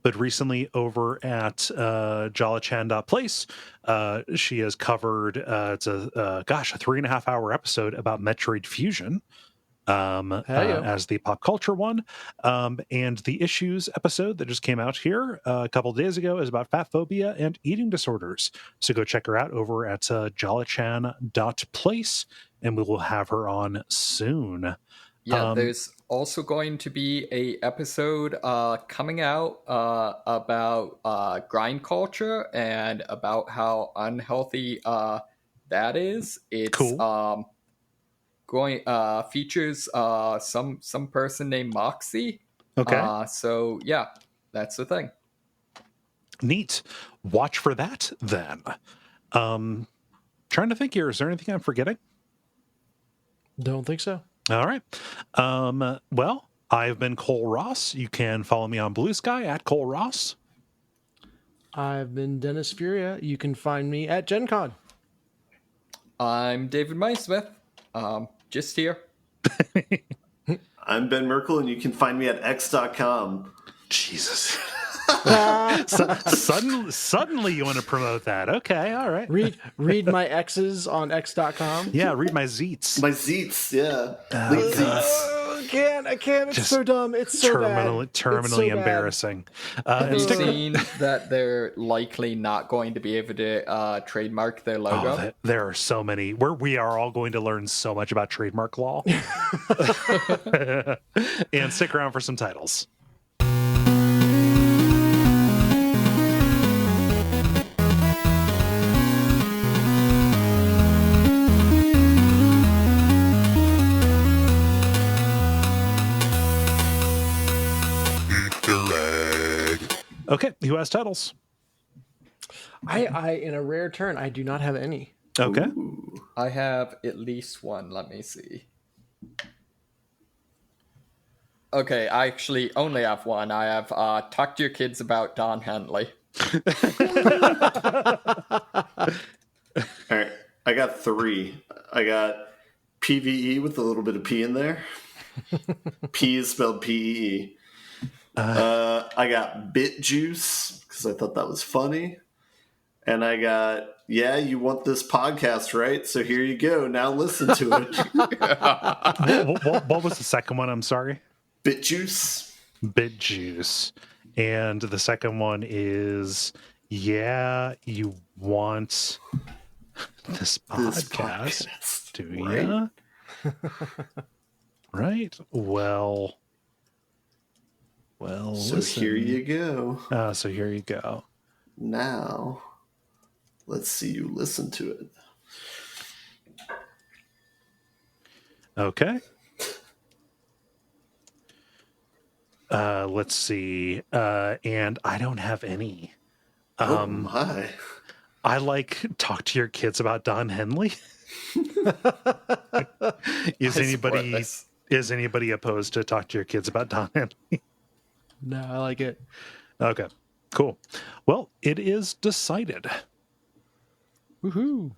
but recently over at JalaChan.place, she has covered, it's a 3.5 hour episode about Metroid Fusion. As the pop culture one. And the issues episode that just came out here a couple of days ago is about fat phobia and eating disorders. So go check her out over at jolachan.place, and we will have her on soon. Yeah, there's also going to be a episode coming out about grind culture and about how unhealthy that is. It's cool. Features some person named Moxie. Okay. So yeah, that's the thing. Neat. Watch for that then. Trying to think here, is there anything I'm forgetting? Don't think so. All right. Well, I've been Kole Ross. You can follow me on Blue Sky at Kole Ross. I've been Dennis Furia. You can find me at Gen Con. I'm David Maismith. Just here. I'm Ben Merkel, and you can find me at x.com. Jesus. Suddenly you want to promote that. Okay, all right. Read my X's on x.com. Yeah, read my Zeets. My Zeets, yeah. I can't. It's so dumb. It's so terminally bad. embarrassing. Have you seen that they're likely not going to be able to trademark their logo? Oh, there are so many. We are all going to learn so much about trademark law. And stick around for some titles. Okay, who has titles? I in a rare turn, I do not have any. Okay. Ooh. I have at least one. Let me see. Okay, I actually only have one. I have Talk to Your Kids About Don Henley. All right, I got 3. I got PVE with a little bit of P in there. P is spelled PEE. I got Bit Juice because I thought that was funny. And I got, yeah, you want this podcast, right? So here you go. Now listen to it. What was the second one? I'm sorry. Bit Juice. Bit Juice. And the second one is, yeah, you want this podcast, do you? Right? Well, so listen. here you go. So here you go. Now, let's see you listen to it. Okay. Let's see. And I don't have any. Oh my. I like Talk to Your Kids About Don Henley. Is anybody opposed to Talk to Your Kids About Don Henley? No, I like it. Okay, cool. Well, it is decided. Woohoo!